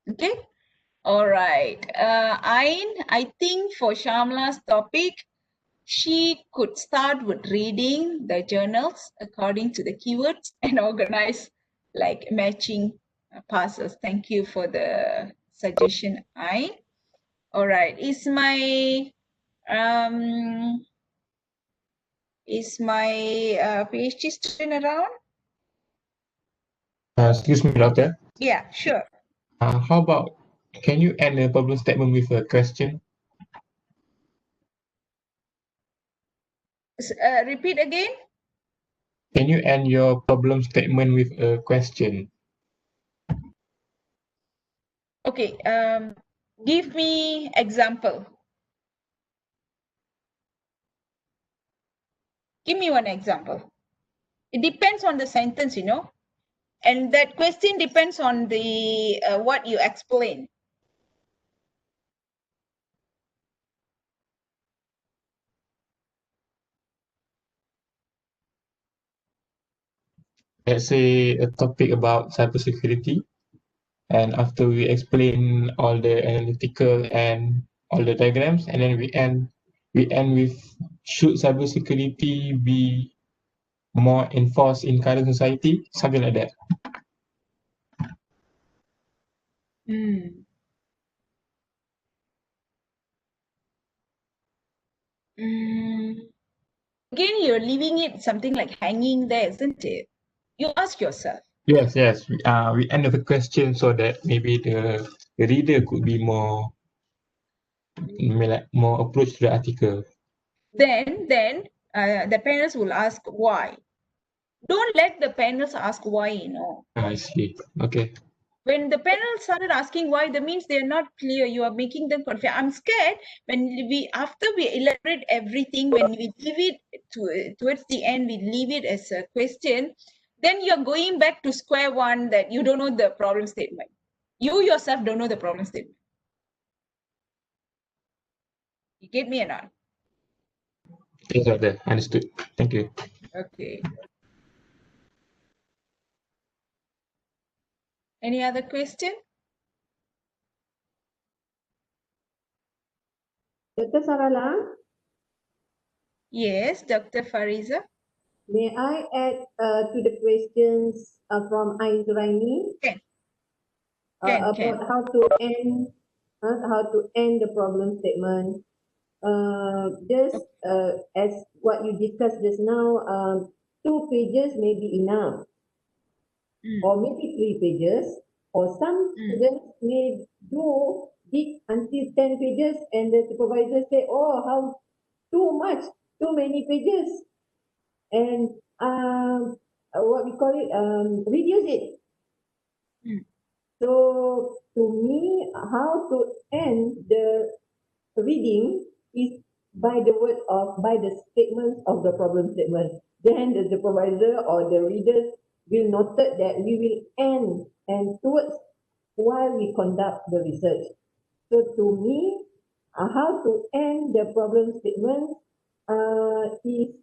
Okay. All right. I think for Shamla's topic, she could start with reading the journals according to the keywords and organize like matching puzzles. Thank you for the suggestion, Ain. All right. Is my PhD student around? Excuse me, doctor. Yeah, sure. How about, can you end a problem statement with a question? Repeat again. Can you end your problem statement with a question? Okay. Give me example. Give me one example. It depends on the sentence, you know, and that question depends on the what you explain. Let's say a topic about cybersecurity, and after we explain all the analytical and all the diagrams, and then we end with, should cybersecurity be more enforced in current society, something like that. Again, you're leaving it something like hanging there, isn't it? You ask yourself. Yes. We end with a question so that maybe the reader could be more approach to the article. Then the parents will ask why. Don't let the parents ask why, you know. I see. Okay. When the panel started asking why, that means they're not clear. You are making them confused. I'm scared when after we elaborate everything, when we leave it towards the end, we leave it as a question, then you're going back to square one that you don't know the problem statement. You yourself don't know the problem statement. You get me or not? Yes, doctor. Understood. Thank you. Okay. Any other question? Dr. Sarala, Yes, Dr. Fariza. may I add to the questions from Ain Raini? Okay. about how to end the problem statement. Just as what you discussed just now, 2 pages may be enough, or maybe 3 pages, or some students may do it until 10 pages, and the supervisor say, "Oh, how too much, too many pages," and what we call it, reduce it. So to me, how to end the reading is by the statements of the problem statement. Then the supervisor or the readers will note that we will end and towards while we conduct the research. So to me, how to end the problem statement is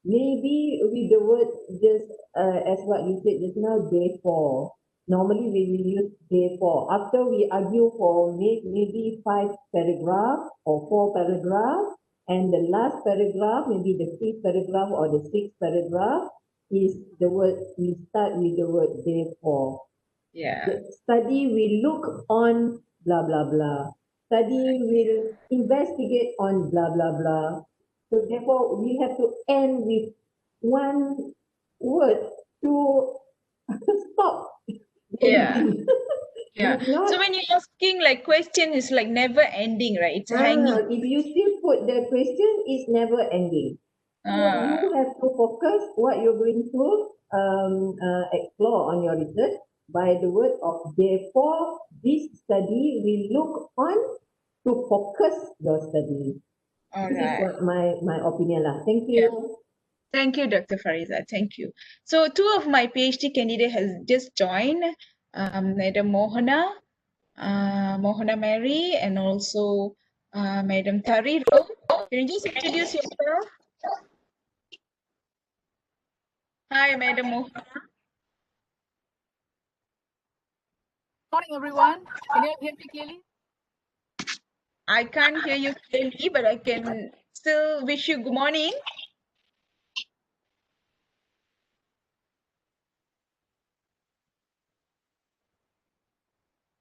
maybe with the word just as what you said just now, therefore. Normally we will use therefore. After we argue for maybe 5 paragraphs or 4 paragraphs, and the last paragraph, maybe the 5th paragraph or the 6th paragraph, is the word, we start with the word therefore. Yeah. The study will look on blah blah blah. Study will investigate on blah blah blah. So therefore, we have to end with one word to stop. Yeah. Anything. Yeah. If not, So when you're asking like question is like never ending, right? It's hanging. if you still put the question, it's never ending. So you have to focus what you're going to explore on your research by the word of therefore. This study will look on to focus your study. All This is right. what my opinion lah. Thank you. Thank you, Dr. Fariza. Thank you. So 2 of my PhD candidate has just joined, Madam Mohana Mary, and also Madam Tariro. Can you just introduce yourself? Hi, Madam Mohana. Morning, everyone. Can you hear me clearly? I can't hear you clearly, but I can still wish you good morning.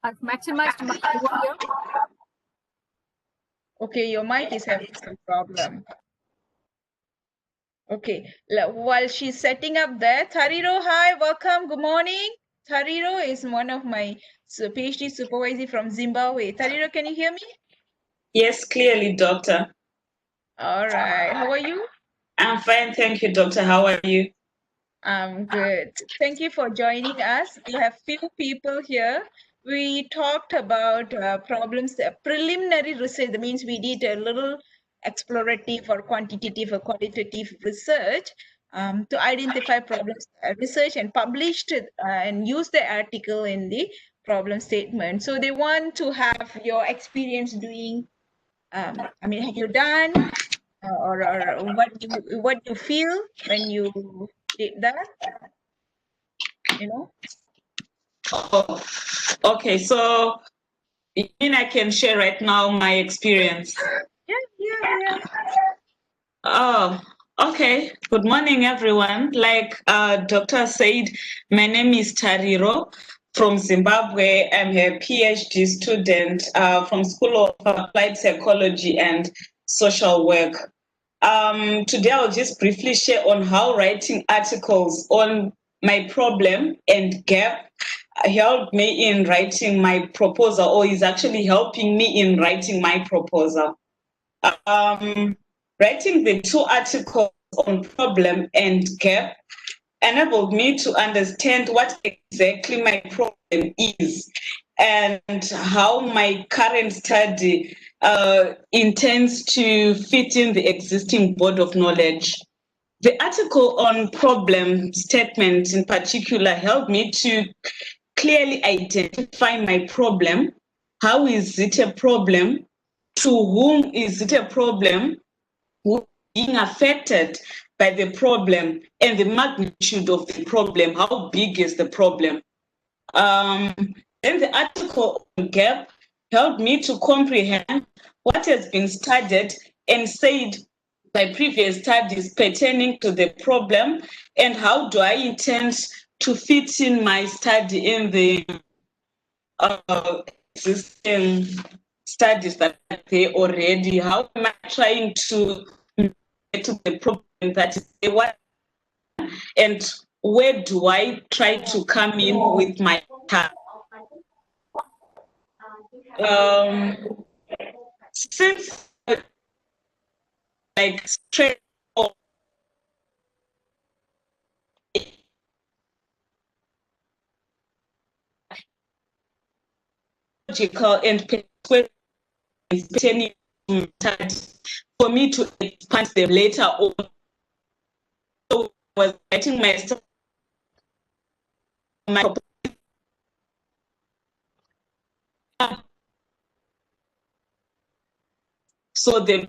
I've maximized my audio. Okay, your mic is having some problem. Okay, while she's setting up there, Tariro, hi, welcome, good morning. Tariro is one of my PhD supervisor from Zimbabwe. Tariro, can you hear me? Yes, clearly, doctor. All right, how are you? I'm fine, thank you, doctor. How are you? I'm good. Thank you for joining us. We have few people here. We talked about problems, preliminary research. That means we did a little explorative or quantitative or qualitative research to identify problems, research, and published and used the article in the problem statement. So they want to have your experience doing. I mean, have you done or what you feel when you did that? You know? Oh, okay, so you mean I can share right now my experience? Yeah. Oh, okay. Good morning, everyone. Like doctor said, my name is Tariro from Zimbabwe. I'm a PhD student from School of Applied Psychology and Social Work. Today, I'll just briefly share on how writing articles on my problem and gap helped me in writing my proposal, or is actually helping me in writing my proposal. Writing the 2 articles on problem and gap enabled me to understand what exactly my problem is and how my current study intends to fit in the existing body of knowledge. The article on problem statement in particular helped me to clearly identify my problem. How is it a problem? To whom is it a problem? Who is being affected by the problem, and the magnitude of the problem? How big is the problem? Then the article on gap helped me to comprehend what has been studied and said by previous studies pertaining to the problem, and how do I intend to fit in my study in the existing studies that are there already? How am I trying to get to the problem that is there? What, and where do I try to come in with my task? Since like straight logical and persuasive for me to expand them later on. So I was writing my so the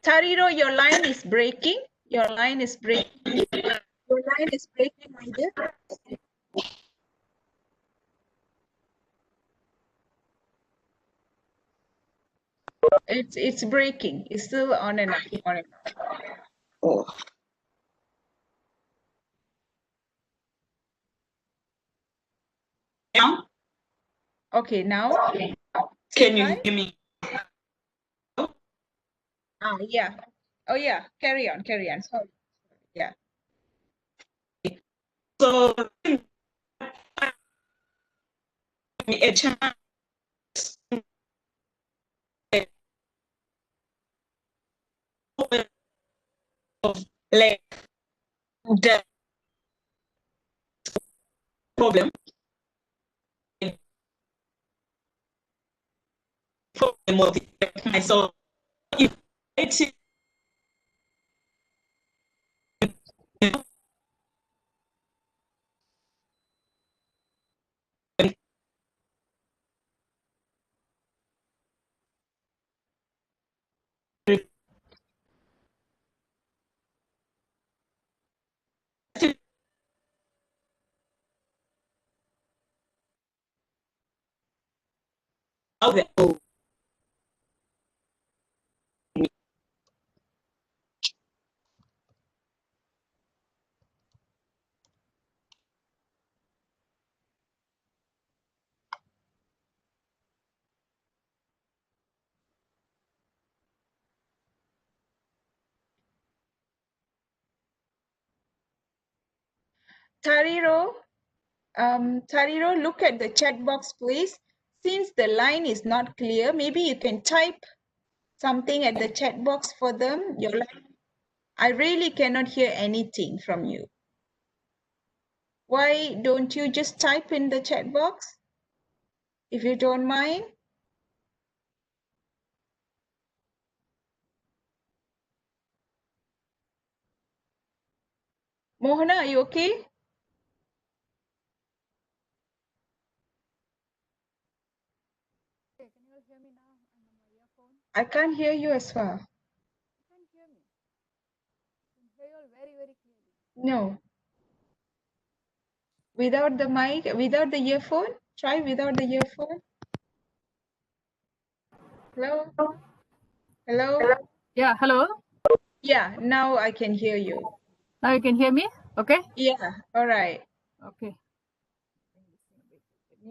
Tariro, your line is breaking. Your line is breaking. Your line is breaking, my dear. It's breaking. It's still on and off. On and off. Oh. Now? Okay, now. Can you hear me? Yeah. Oh yeah. Carry on. Carry on. Sorry. Yeah. So a chance of like the problem of myself. If it Tariro, Tariro, look at the chat box, please. Since the line is not clear, maybe you can type something at the chat box for them. Your line, I really cannot hear anything from you. Why don't you just type in the chat box, if you don't mind? Mohana, are you okay? Can you all hear me now? I'm on my earphone. I can't hear you as well. You can hear me. I can hear you all very, very clearly. No. Without the mic, without the earphone? Try without the earphone. Hello? Hello? Yeah, hello. Yeah, now I can hear you. Now you can hear me? Okay. Yeah, all right. Okay.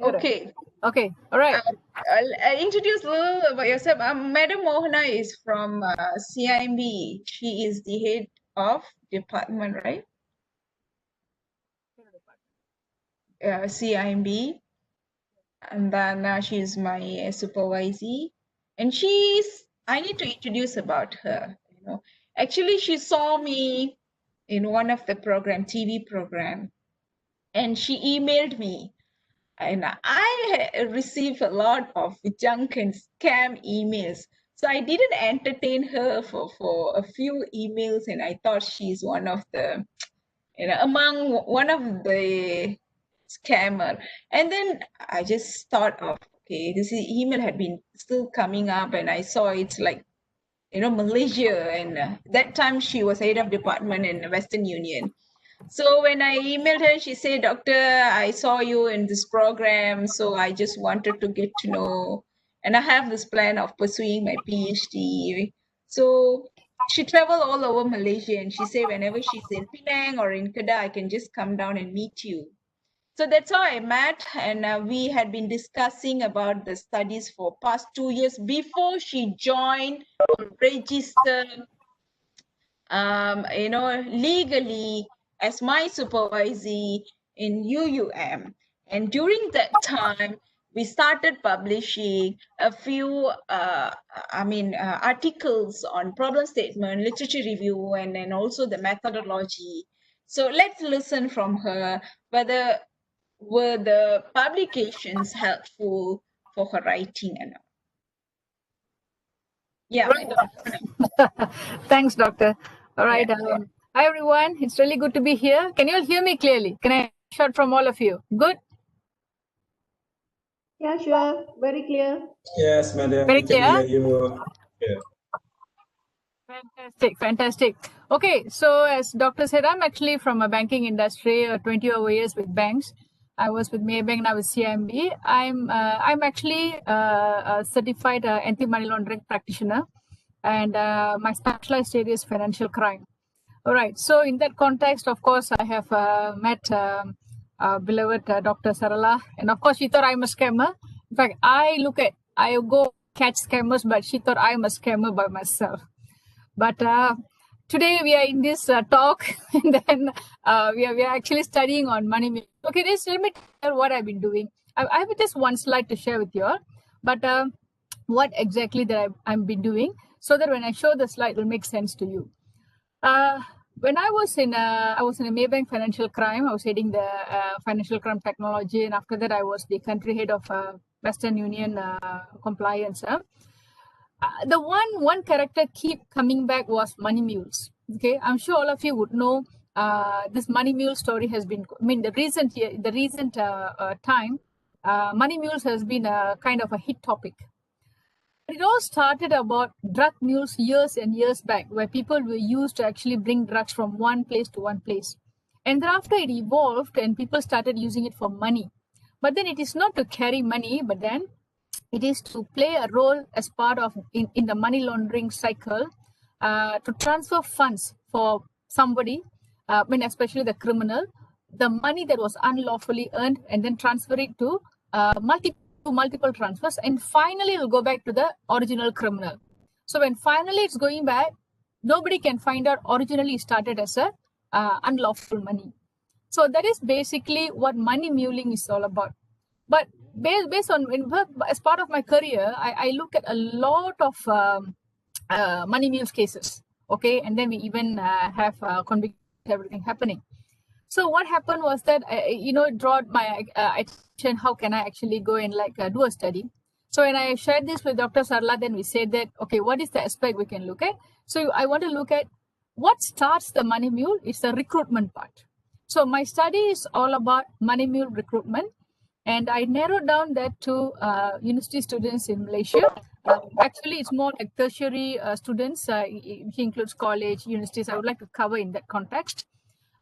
Okay. Okay. All right. I'll introduce a little about yourself. Madam Mohana is from CIMB. She is the head of department, right? CIMB. And then she's my supervisee. And I need to introduce about her. You know, actually, she saw me in one of the TV program, and she emailed me. And I received a lot of junk and scam emails. So I didn't entertain her for a few emails, and I thought she's one of the, among one of the scammer. And then I just thought of, okay, this email had been still coming up, and I saw it's like, Malaysia, and that time she was head of department in Western Union. So when I emailed her, she said, Doctor, I saw you in this program, so I just wanted to get to know. And I have this plan of pursuing my PhD. So she traveled all over Malaysia, and she said whenever she's in Penang or in Kedah, I can just come down and meet you. So that's how I met, and we had been discussing about the studies for past 2 years before she joined or registered, legally as my supervisee in UUM. And during that time, we started publishing a few, articles on problem statement, literature review, and then also the methodology. So let's listen from her whether were the publications helpful for her writing and all. Yeah. Thanks, Doctor. All right. Yeah. Hi, everyone. It's really good to be here. Can you all hear me clearly? Can I shout from all of you? Good? Yeah, sure. Very clear. Yes, madam. Very We can clear? hear you. Yeah. Fantastic, fantastic. Okay, so as Doctor said, I'm actually from a banking industry, 20 over years with banks. I was with Maybank, now with CIMB. I'm actually a certified anti-money laundering practitioner, and my specialized area is financial crime. All right, so in that context, of course, I have met beloved Dr. Sarala, and of course, she thought I'm a scammer. In fact, I go catch scammers, but she thought I'm a scammer by myself. But today we are in this talk, and then we are actually studying on money. Okay, let me tell you what I've been doing. I have just one slide to share with you all, but what exactly that I've been doing, so that when I show the slide, it will make sense to you. When I was in a Maybank financial crime, I was heading the financial crime technology, and after that, I was the country head of Western Union compliance. The one character keep coming back was Money Mules. Okay, I'm sure all of you would know this Money Mule story has been. I mean, the recent time, Money Mules has been a kind of a hit topic. It all started about drug mules years and years back, where people were used to actually bring drugs from one place to one place. And thereafter it evolved and people started using it for money. But then it is not to carry money, but then it is to play a role as part of in the money laundering cycle, to transfer funds for somebody, especially the criminal, the money that was unlawfully earned, and then transfer it to multiple transfers, and finally it will go back to the original criminal. So when finally it's going back, nobody can find out originally it started as a unlawful money. So that is basically what money muling is all about. But based on, as part of my career, I look at a lot of money mules cases. Okay, and then we even have conviction, everything happening. So what happened was that it drew my attention. How can I actually go and do a study? So when I shared this with Dr. Sarla, then we said that, okay, what is the aspect we can look at? So I want to look at what starts the money mule. It's the recruitment part. So my study is all about money mule recruitment, and I narrowed down that to university students in Malaysia. Actually, it's more like tertiary students. It includes college, universities. I would like to cover in that context.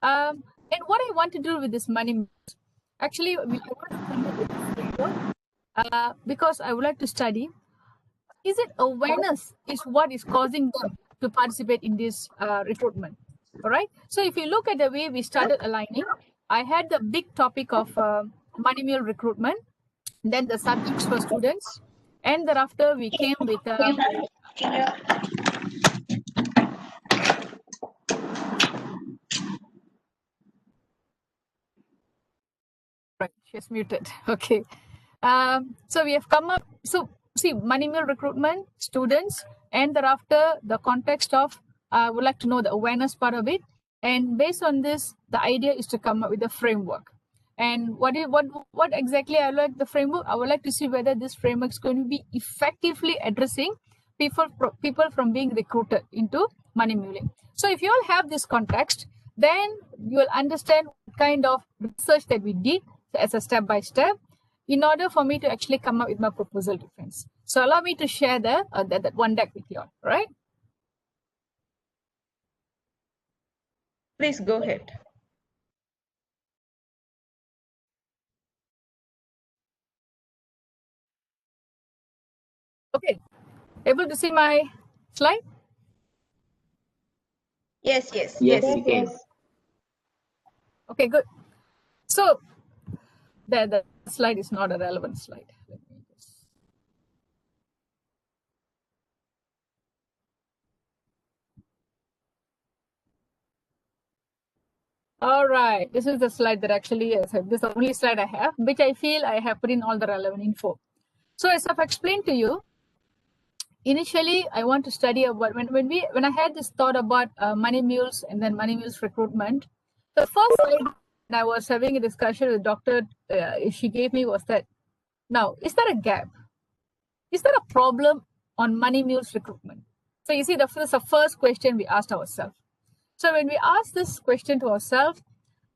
And what I want to do with this money mules, actually, I want to come up with this framework, because I would like to study, is it awareness is what is causing them to participate in this recruitment? All right. So if you look at the way we started aligning, I had the big topic of money mule recruitment, then the subjects for students, and thereafter we came with right, she's muted. Okay. So we have come up. So see, money mule recruitment, students, and thereafter the context of I would like to know the awareness part of it. And based on this, the idea is to come up with a framework. And what exactly I like the framework? I would like to see whether this framework is going to be effectively addressing people from being recruited into money muling. So if you all have this context, then you will understand what kind of research that we did as a step by step in order for me to actually come up with my proposal defense. So allow me to share that one deck with you all, right? Please go ahead. Okay, able to see my slide? Yes, yes, Yes, yes. we can. Okay, good. So the slide is not a relevant slide. Let me just... All right, this is the slide that actually is. This is the only slide I have, which I feel I have put in all the relevant info. So as I've explained to you, initially I want to study about when I had this thought about money mules and then money mules recruitment. The first slide when I was having a discussion with Doctor, she gave me was that, now is there a gap? Is there a problem on money mules recruitment? So you see, that's the first question we asked ourselves. So when we ask this question to ourselves,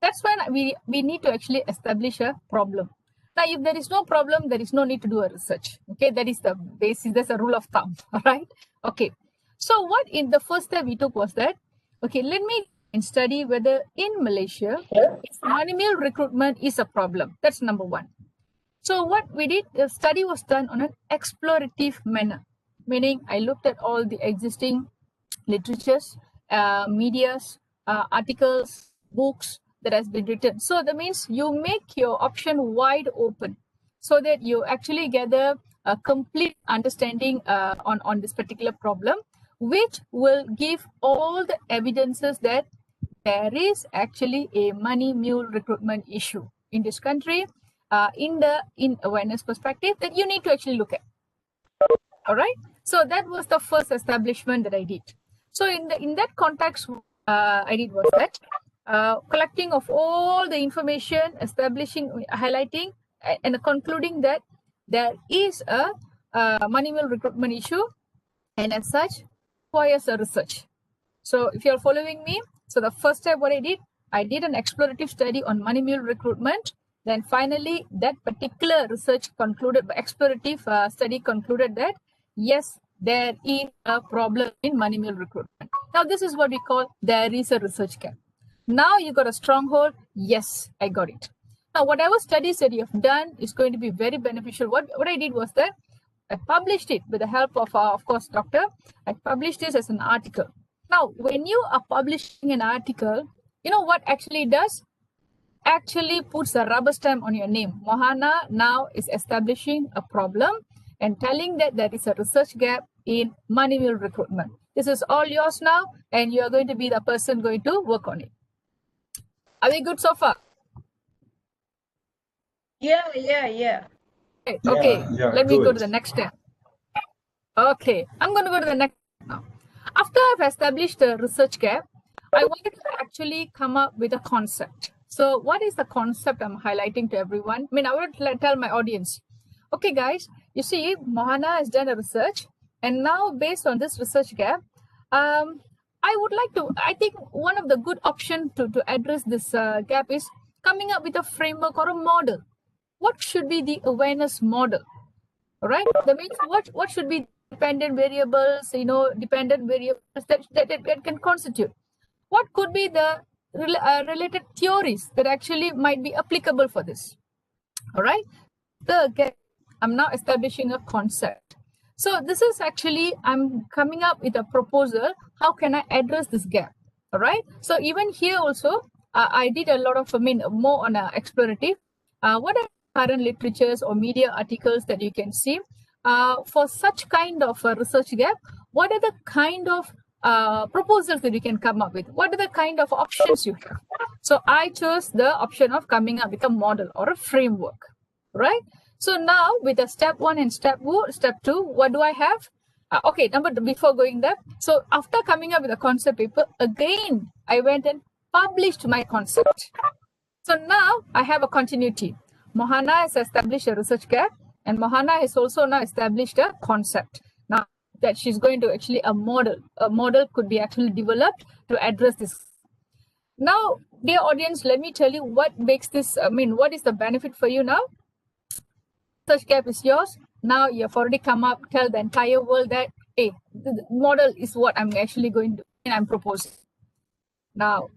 that's when we need to actually establish a problem. Now, if there is no problem, there is no need to do a research. Okay, that is the basis, that's a rule of thumb. All right. Okay. So what in the first step we took was that, okay, let me study whether in Malaysia, money mule recruitment is a problem. That's number one. So what we did, the study was done on an explorative manner, meaning I looked at all the existing literatures, medias, articles, books that has been written. So that means you make your option wide open so that you actually gather a complete understanding on this particular problem, which will give all the evidences that there is actually a money mule recruitment issue in this country, in awareness perspective that you need to actually look at. All right. So that was the first establishment that I did. So in that context, I did was that collecting of all the information, establishing, highlighting, and concluding that there is a money mule recruitment issue, and as such, requires a research. So if you're following me, so the first step what I did an explorative study on money mule recruitment. Then finally, that particular research concluded, explorative study concluded that yes, there is a problem in money mule recruitment. Now this is what we call there is a research gap. Now you got a stronghold. Yes, I got it. Now whatever studies that you have done is going to be very beneficial. What I did was that I published it with the help of course, Doctor. I published this as an article. Now, when you are publishing an article, you know what actually does? Actually puts a rubber stamp on your name. Mohana now is establishing a problem and telling that there is a research gap in money mule recruitment. This is all yours now, and you are going to be the person going to work on it. Are we good so far? Yeah. Okay, let me go to the good. next step. Okay, I'm going to go to the next now. After I've established the research gap, I wanted to actually come up with a concept. So what is the concept I'm highlighting to everyone? I mean, I would tell my audience, okay, guys, you see, Mohana has done a research, and now based on this research gap, I think one of the good options to address this gap is coming up with a framework or a model. What should be the awareness model? All right, that means what should be dependent variables, dependent variables that can constitute. What could be the related theories that actually might be applicable for this? All right. So again, I'm now establishing a concept. So this is actually, I'm coming up with a proposal. How can I address this gap? All right. So even here also, I did a lot of, more on explorative. What are current literatures or media articles that you can see? For such kind of research gap, what are the kind of proposals that you can come up with? What are the kind of options you have? So I chose the option of coming up with a model or a framework, right? So now with the step 1 and step 2, what do I have? Okay, before going there, so after coming up with a concept paper, again, I went and published my concept. So now I have a continuity. Mohana has established a research gap, and Mohana has also now established a concept. Now that she's going to actually a model could be actually developed to address this. Now, dear audience, let me tell you what makes this, what is the benefit for you now? Research gap is yours. Now you've already come up, tell the entire world that, hey, the model is what I'm actually going to do and I'm proposing. Now,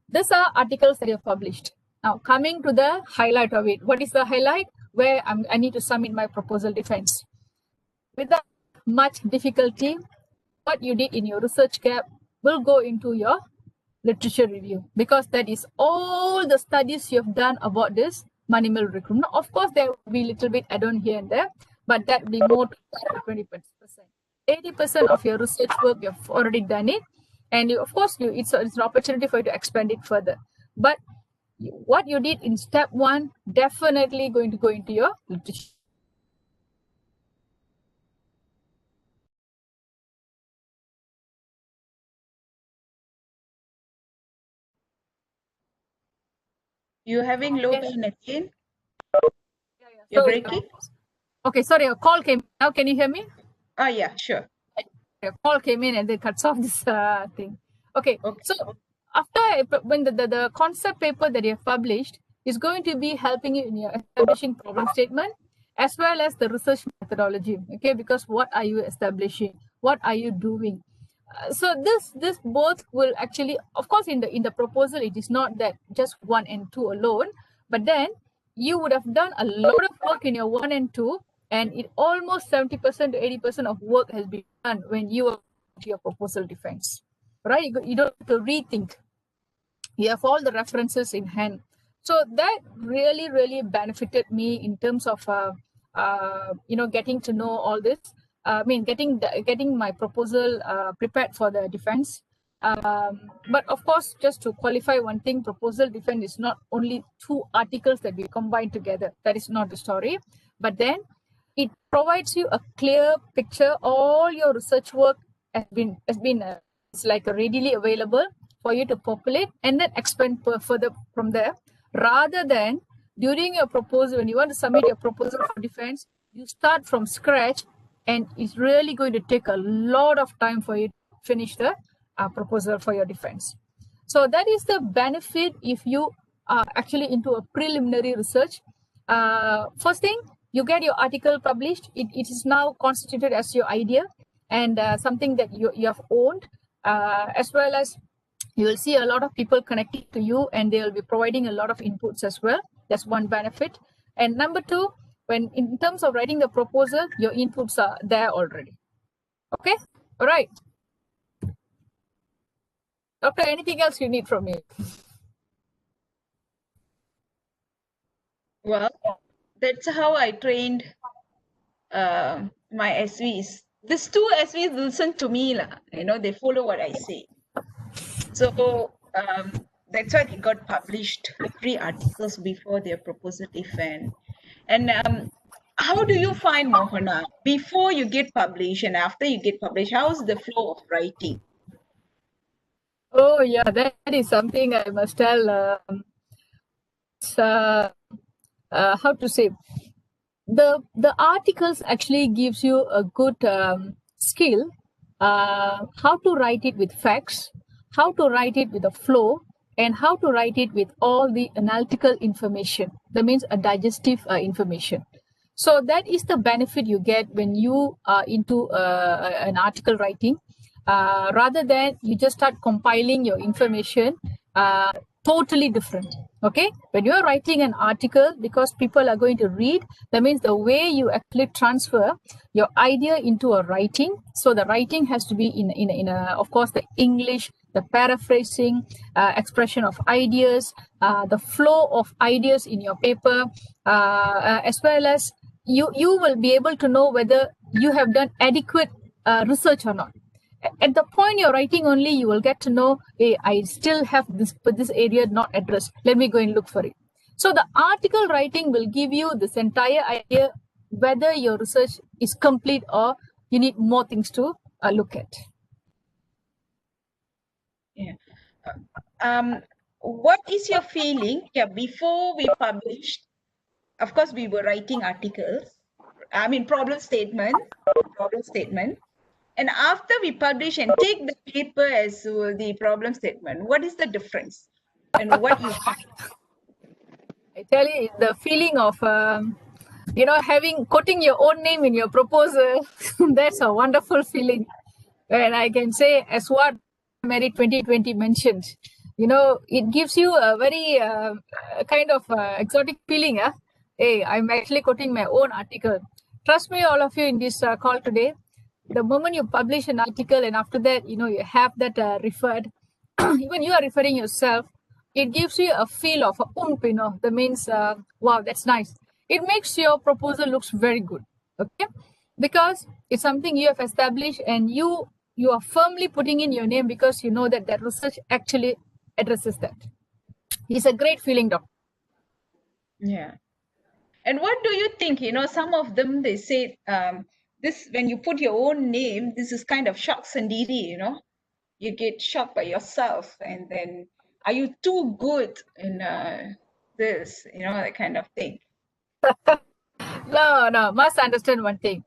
these are articles that you have published. Now, coming to the highlight of it. What is the highlight? Where I need to submit my proposal defense. With that, much difficulty, what you did in your research gap will go into your literature review, because that is all the studies you have done about this money mill recruitment. Of course, there will be a little bit add-on here and there, but that will be more than 20%. 80% of your research work, you've already done it. And of course, it's an opportunity for you to expand it further. But what you did in step 1 definitely going to go into your literature. You're having low gain again? You're breaking? Okay, sorry, a call came. Now can you hear me? Oh, yeah, sure. A call came in and then cuts off this thing. Okay, so after when the concept paper that you have published is going to be helping you in your establishing problem statement as well as the research methodology. Okay, because what are you establishing? What are you doing? So this both will actually, of course, in the proposal, it is not that just 1 and 2 alone, but then you would have done a lot of work in your 1 and 2, and it almost 70% to 80% of work has been done when you are to your proposal defense, right? You don't have to rethink. You have all the references in hand. So that really benefited me in terms of getting to know all this. I mean, getting my proposal prepared for the defense. But of course, just to qualify one thing, proposal defense is not only 2 articles that we combine together. That is not the story. But then it provides you a clear picture. All your research work has been it's like readily available for you to populate and then expand further from there, rather than during your proposal, when you want to submit your proposal for defense, you start from scratch, and it's really going to take a lot of time for you to finish the proposal for your defense. So that is the benefit if you are actually into a preliminary research. First thing, you get your article published. It is now constituted as your idea and something that you have owned, as well as you will see a lot of people connecting to you and they will be providing a lot of inputs as well. That's one benefit. And number 2, when in terms of writing the proposal, your inputs are there already. Okay, all right. Doctor, anything else you need from me? Well, that's how I trained my SVs. These 2 SVs listen to me, they follow what I say. So that's why they got published 3 articles before their proposal defense. And how do you find, Mohana, before you get published and after you get published, how's the flow of writing? Oh yeah, that is something I must tell. How to say, the articles actually gives you a good skill, how to write it with facts, how to write it with a flow, and how to write it with all the analytical information. That means a digestive information. So that is the benefit you get when you are into an article writing, rather than you just start compiling your information. Totally different. Okay, when you're writing an article, because people are going to read, that means the way you actually transfer your idea into a writing. So the writing has to be in a, of course, the English, the paraphrasing, expression of ideas, the flow of ideas in your paper, as well as you will be able to know whether you have done adequate research or not. At the point you're writing only, you will get to know, hey, I still have this area not addressed. Let me go and look for it. So the article writing will give you this entire idea whether your research is complete or you need more things to look at. Yeah. What is your feeling? Yeah, before we published, of course, we were writing articles. I mean, problem statement. And after we publish and take the paper as the problem statement, what is the difference? And what you find? I tell you, the feeling of, quoting your own name in your proposal, that's a wonderful feeling. And I can say, as what Mary 2020 mentioned, it gives you a very kind of exotic feeling. Hey, I'm actually quoting my own article. Trust me, all of you in this call today, the moment you publish an article and after that, you know, you have that referred, even you are referring yourself, it gives you a feel of a oomph, you know, that means, wow, that's nice. It makes your proposal looks very good, okay? Because it's something you have established and you are firmly putting in your name because you know that that research actually addresses that. It's a great feeling, doctor. Yeah. And what do you think? You know, some of them, they say, this, when you put your own name, this is kind of shock sendiri, you know, you get shocked by yourself. And then, are you too good in this, you know, that kind of thing. No, must understand one thing.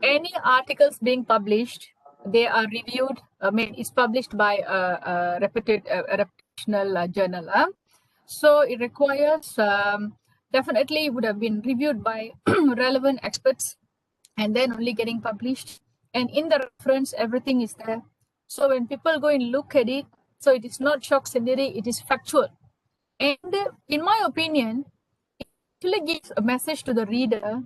Any articles being published, they are reviewed. I mean, it's published by a reputational journal. So it requires, definitely would have been reviewed by relevant experts and then only getting published. And in the reference, everything is there. So when people go and look at it, so it is not shock scenery, it is factual. And in my opinion, it actually gives a message to the reader.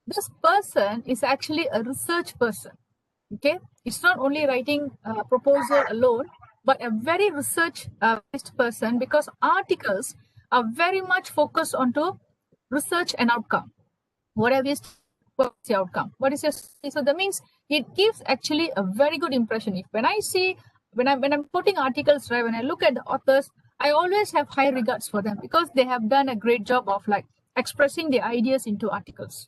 This person is actually a research person. Okay, it's not only writing a proposal alone, but a very research-based person, because articles are very much focused onto research and outcome. Whatever is what's the outcome? What is your, so that means it gives actually a very good impression. If when I see when I'm putting articles, right, when I look at the authors, I always have high regards for them because they have done a great job of like expressing the ideas into articles.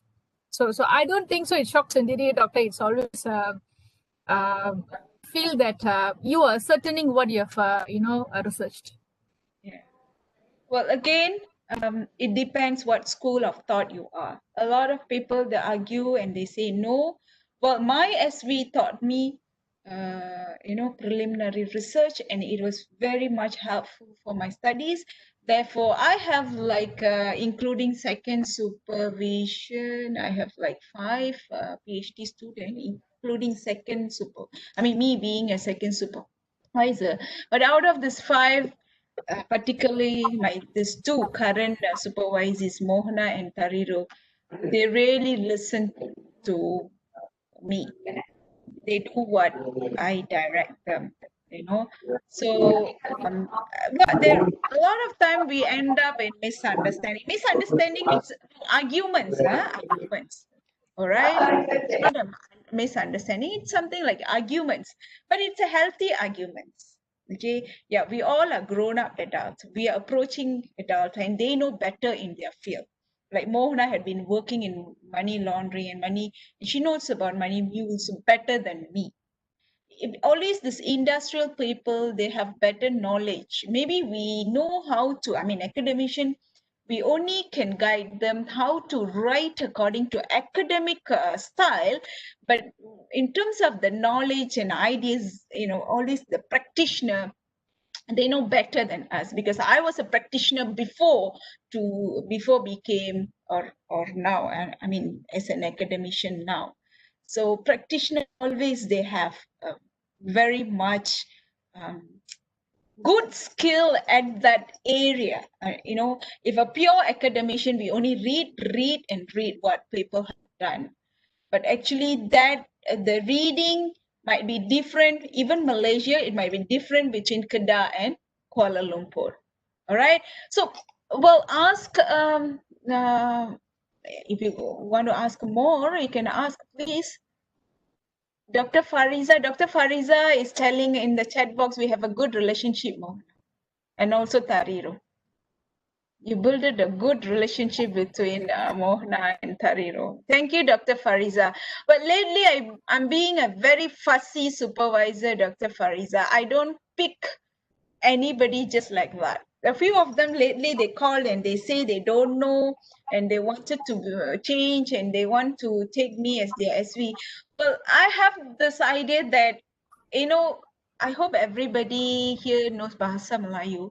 So I don't think so. It shocks India, doctor. It's always feel that you are ascertaining what you have researched. Yeah. Well, again, it depends what school of thought you are. A lot of people, they argue and they say no. Well, my SV taught me, preliminary research, and it was very much helpful for my studies. Therefore, I have like, including second supervision, I have like 5 PhD students, including second super. I mean, me being a second supervisor. But out of this 5, particularly these 2 current supervisees, Mohana and Tariro, they really listen to me. They do what I direct them, you know. So, but there a lot of time we end up in misunderstanding. Misunderstanding is arguments, arguments. All right, it's not a misunderstanding. It's something like arguments, but it's a healthy arguments. Okay, yeah, we all are grown-up adults. We are approaching adults, and they know better in their field. Like Mohana had been working in money laundering and money, and she knows about money mules better than me. Always this industrial people, they have better knowledge. Maybe we know how to, I mean, academician, we only can guide them how to write according to academic style, but in terms of the knowledge and ideas, you know, always the practitioner, they know better than us, because I was a practitioner before became or now, I mean, as an academician now. So practitioners always, they have very much good skill at that area. You know, if a pure academician, we only read what people have done. But actually that the reading might be different. Even Malaysia, it might be different between Kedah and Kuala Lumpur. All right. So we'll ask, if you want to ask more, you can ask, please. Dr. Fariza is telling in the chat box, we have a good relationship, Mo, and also Tariro. You built a good relationship between Mohana and Tariro. Thank you, Dr. Fariza. But lately, I'm being a very fussy supervisor, Dr. Fariza. I don't pick anybody just like that. A few of them lately, they called and they say they don't know and they wanted to change and they want to take me as their SV. Well, I have this idea that, you know, I hope everybody here knows Bahasa Melayu.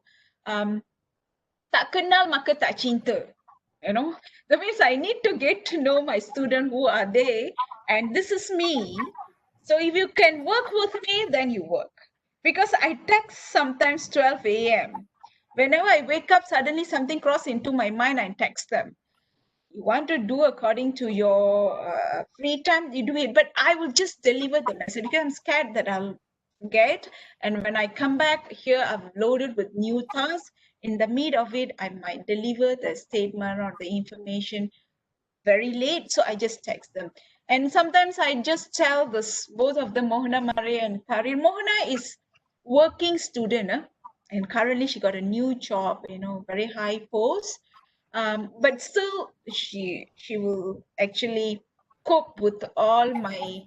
Tak kenal maka tak cinta. You know, that means I need to get to know my student, who are they, and this is me. So if you can work with me, then you work. Because I text sometimes 12 a.m. Whenever I wake up, suddenly something crosses into my mind, I text them. You want to do according to your free time, you do it. But I will just deliver the message because I'm scared that I'll forget. And when I come back here, I'm loaded with new tasks. In the mid of it, I might deliver the statement or the information very late. So I just text them. And sometimes I just tell this, both of them, Mohana Maria and Karin. Mohana is working student, and currently she got a new job, very high post. But still, she will actually cope with all my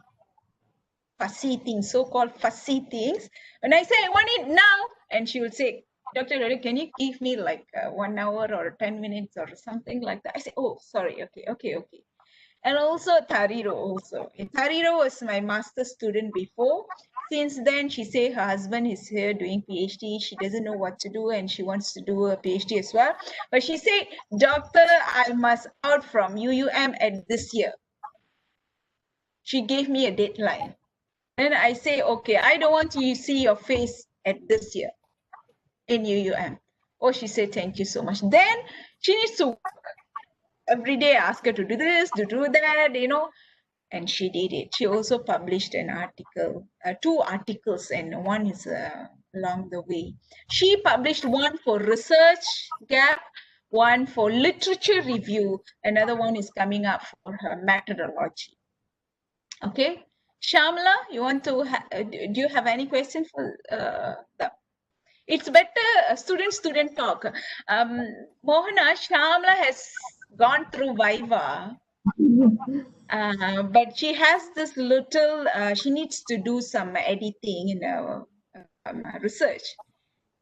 fussy things, so-called fussy things. When I say I want it now, and she will say, Dr. Lori, can you give me like 1 hour or 10 minutes or something like that? I say, oh, sorry, okay. And also Tariro also. Tariro was my master student before. Since then, she say her husband is here doing PhD. She doesn't know what to do and she wants to do a PhD as well. But she said, Doctor, I must out from UUM at this year. She gave me a deadline. And I say, okay, I don't want to see your face at this year in UUM. Oh, she said, thank you so much. Then she needs to every day ask her to do this, to do that, and she did it. She also published an article, 2 articles, and one is along the way. She published one for research gap, one for literature review, another one is coming up for her methodology. Okay, Shamla, you want to, do you have any question for it's better student talk. Mohana, Shamla has gone through Viva, but she has this little, she needs to do some editing in research.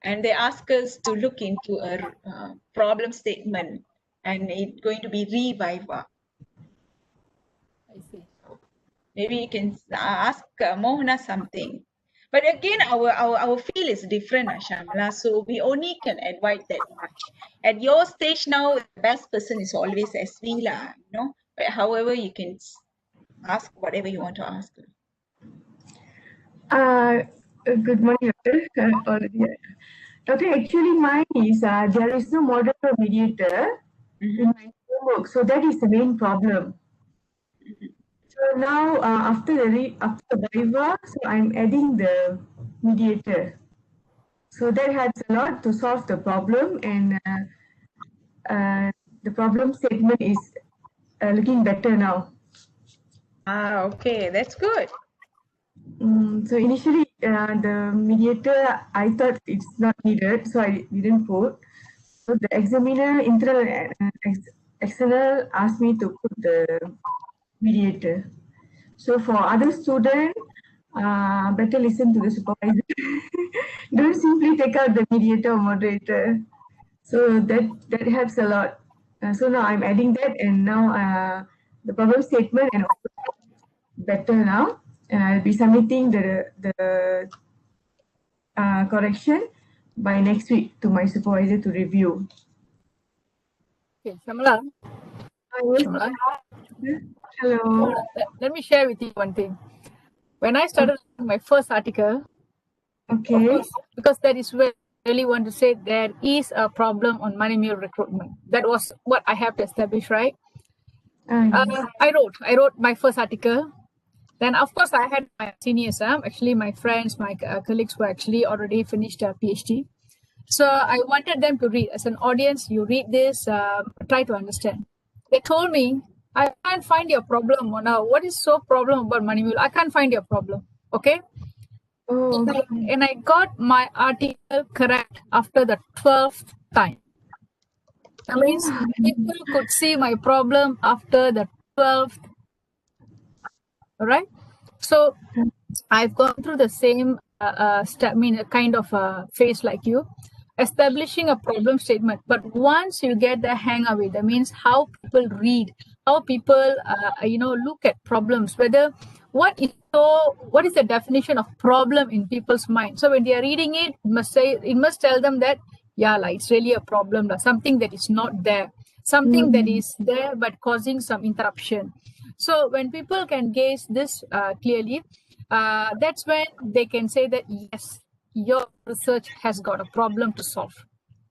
And they ask us to look into a problem statement, and it's going to be re-Viva. I see. Maybe you can ask Mohana something. But again, our field is different, Shamla, so we only can advise that much. At your stage now, the best person is always SV, but however, you can ask whatever you want to ask. Good morning, Doctor. Doctor, actually mine is there is no model or mediator in my homework, so that is the main problem. So now after the Viva, so I'm adding the mediator. So that helps a lot to solve the problem, and the problem statement is looking better now. Okay, that's good. So initially, the mediator, I thought it's not needed, so I didn't put. So the examiner, internal and external, asked me to put the mediator. So for other students, better listen to the supervisor. Don't simply take out the mediator or moderator. So that helps a lot. So now I'm adding that, and now the problem statement and better now. And I'll be submitting the correction by next week to my supervisor to review. Okay, Shamla. Shamla. Hello. Let me share with you one thing. When I started my first article, okay, because that is where I really want to say there is a problem on money mule recruitment. That was what I have to establish, right? Yes. I wrote my first article. Then, of course, I had my seniors, actually my friends, my colleagues who actually already finished their PhD. So I wanted them to read. As an audience, you read this, try to understand. They told me, I can't find your problem, Mona. What is so problem about money mule? I can't find your problem. Okay? Oh, okay. And I got my article correct after the 12th time. That means people could see my problem after the 12th. All right. So I've gone through the same step, kind of phase like you, establishing a problem statement. But once you get the hang of it, that means how people read, how people, look at problems, whether what is the definition of problem in people's mind. So when they are reading it, it must tell them that, yeah, like it's really a problem, something that is not there, something that is there but causing some interruption. So when people can gaze this clearly, that's when they can say that, yes, your research has got a problem to solve.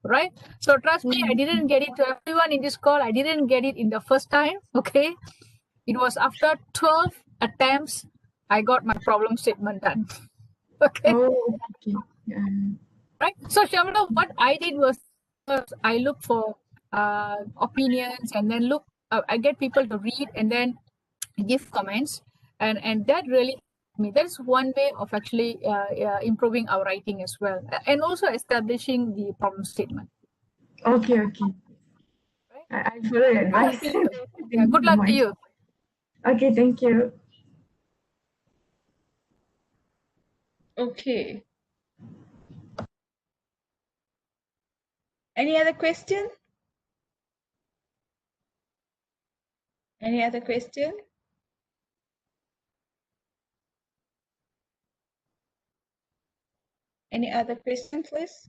right? So trust me, I didn't get it. To everyone in this call, I didn't get it in the first time. Okay, it was after 12 attempts I got my problem statement done. Okay. Oh, okay. Yeah. Right. So Shamala, what I did was I look for opinions, and then I get people to read and then give comments, and that really helped me. That's one way of actually improving our writing as well, and also establishing the problem statement. Okay, okay. I follow your advice. Yeah, good luck to you. Okay, thank you. Okay. Any other question? Any other question? Any other question, please?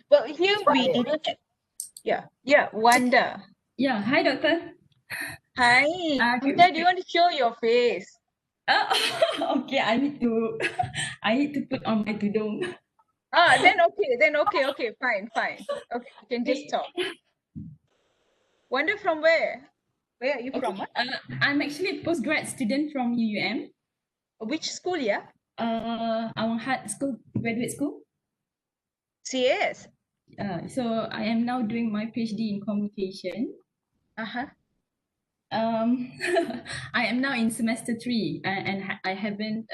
Well, here we didn't. Yeah, Wanda. Yeah, hi, doctor. Hi. Wanda, do you want to show your face? Okay, I need to put on my tudung. Then okay, fine. Okay, you can just talk. Wanda, from where? Where are you from? I'm actually a postgrad student from UUM. Which school, yeah? Our Hat School, graduate school. CS. So I am now doing my PhD in communication. I am now in semester 3, and I haven't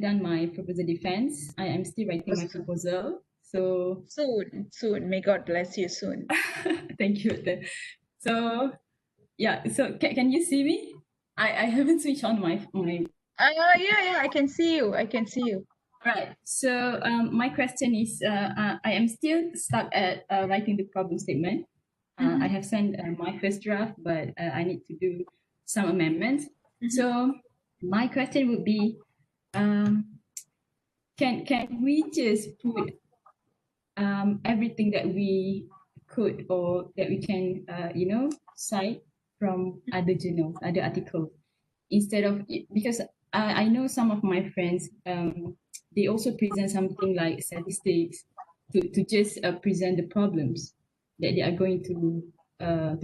done my proposal defense. I am still writing my proposal. So soon. May God bless you soon. Thank you. So yeah. So can you see me? I haven't switched on my. Yeah. I can see you. Right. So my question is, I am still stuck at writing the problem statement. I have sent my first draft, but I need to do some amendments. So my question would be, can we just put everything that we could or that we can cite from other journals, other articles, instead of because I know some of my friends they also present something like statistics to just present the problems that they are going to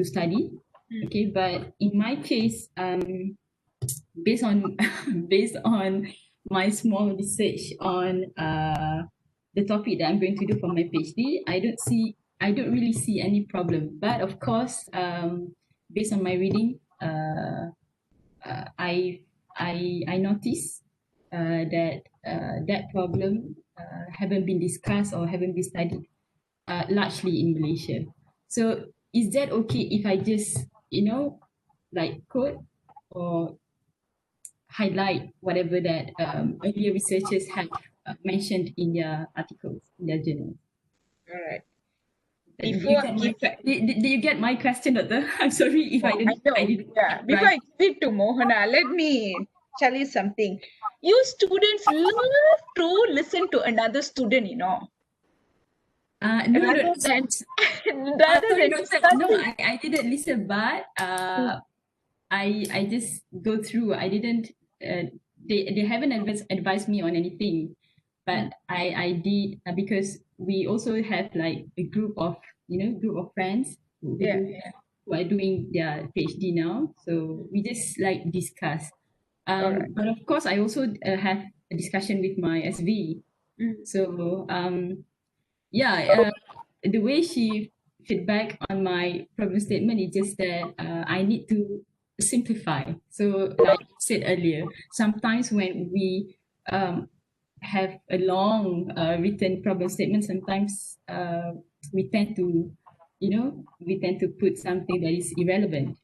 study. Okay, but in my case, based on based on my small research on the topic that I'm going to do for my PhD, I don't really see any problem. But of course, based on my reading, I noticed that that problem haven't been discussed or haven't been studied largely in Malaysia. So is that okay if I just like quote or highlight whatever that earlier researchers have mentioned in their articles, in their journals? All right. Do you get my question, Doctor? I'm sorry if I didn't. Before I give it to Mohana, let me tell you something. You students love to listen to another student, you know. No, I didn't listen, but I just go through. I didn't. They haven't advised me on anything, but I did because we also have like a group of friends who are doing their PhD now. So we just like discuss. But of course, I also have a discussion with my SV. So the way she feedback on my problem statement is just that I need to simplify. So like I said earlier, sometimes when we have a long written problem statement, sometimes we tend to put something that is irrelevant.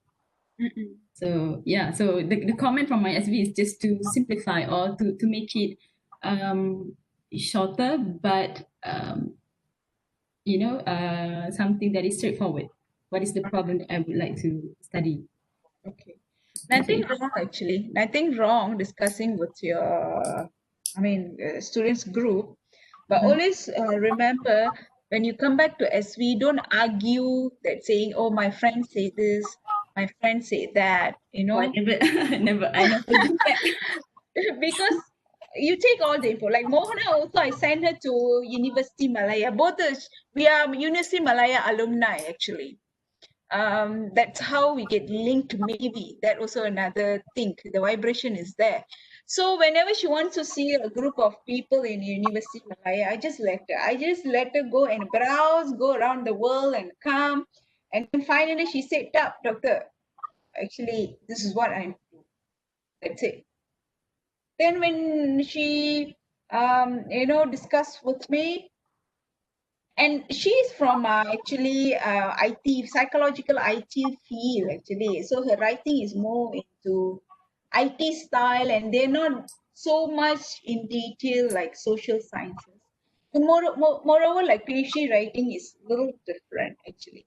So so the comment from my SV is just to simplify or to make it shorter, but something that is straightforward. What is the problem that I would like to study? Okay. Nothing wrong, actually. Nothing wrong discussing with your, students group. But always remember, when you come back to SV, don't argue that saying, oh, my friend said this, my friend said that, you know. I never do that. Because you take all the info. Like Mohana also, I sent her to University Malaya. We are University Malaya alumni actually. That's how we get linked. Maybe that also another thing. The vibration is there. So whenever she wants to see a group of people in University Malaya, I just let her go and browse, go around the world and come. And then finally she said, doctor, actually, this is what I'm doing. That's it. Then when she, discussed with me, and she's from actually IT, psychological IT field actually. So her writing is more into IT style, and they're not so much in detail like social sciences. And moreover, like PhD writing is a little different actually.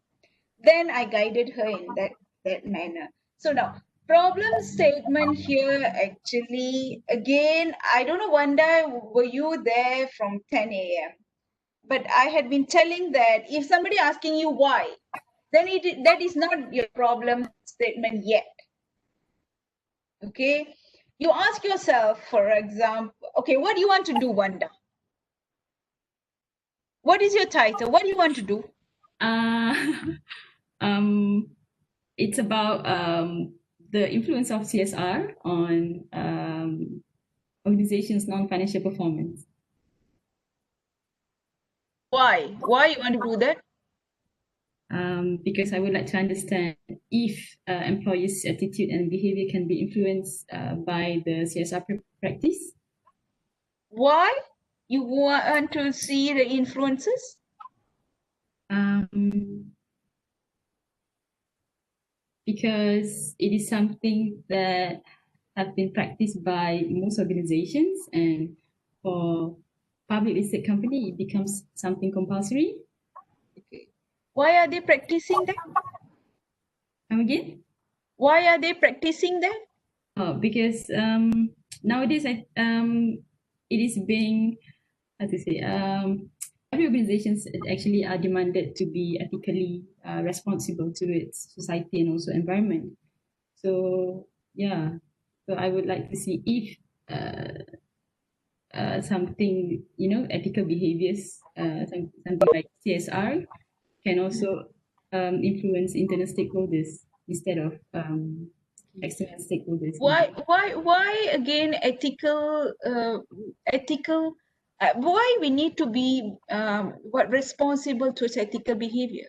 Then I guided her in that manner. So now, problem statement here actually, again, I don't know, Wanda, were you there from 10 a.m.? But I had been telling that if somebody asking you why, then that is not your problem statement yet. Okay? You ask yourself, for example, okay, what do you want to do, Wanda? What is your title? What do you want to do? It's about the influence of CSR on organizations' non-financial performance. Why? Why you want to do that? Because I would like to understand if employees' attitude and behavior can be influenced by the CSR practice. Why? You want to see the influences? Because it is something that have been practiced by most organizations, and for public listed company, it becomes something compulsory. Okay. Why are they practicing that? Come again? Why are they practicing that? Because nowadays, it is being, how to say, every organizations actually are demanded to be ethically responsible to its society and also environment. So yeah, so I would like to see if something, ethical behaviors, something like CSR can also influence internal stakeholders instead of external stakeholders. Why again ethical? Why we need to be responsible towards ethical behavior?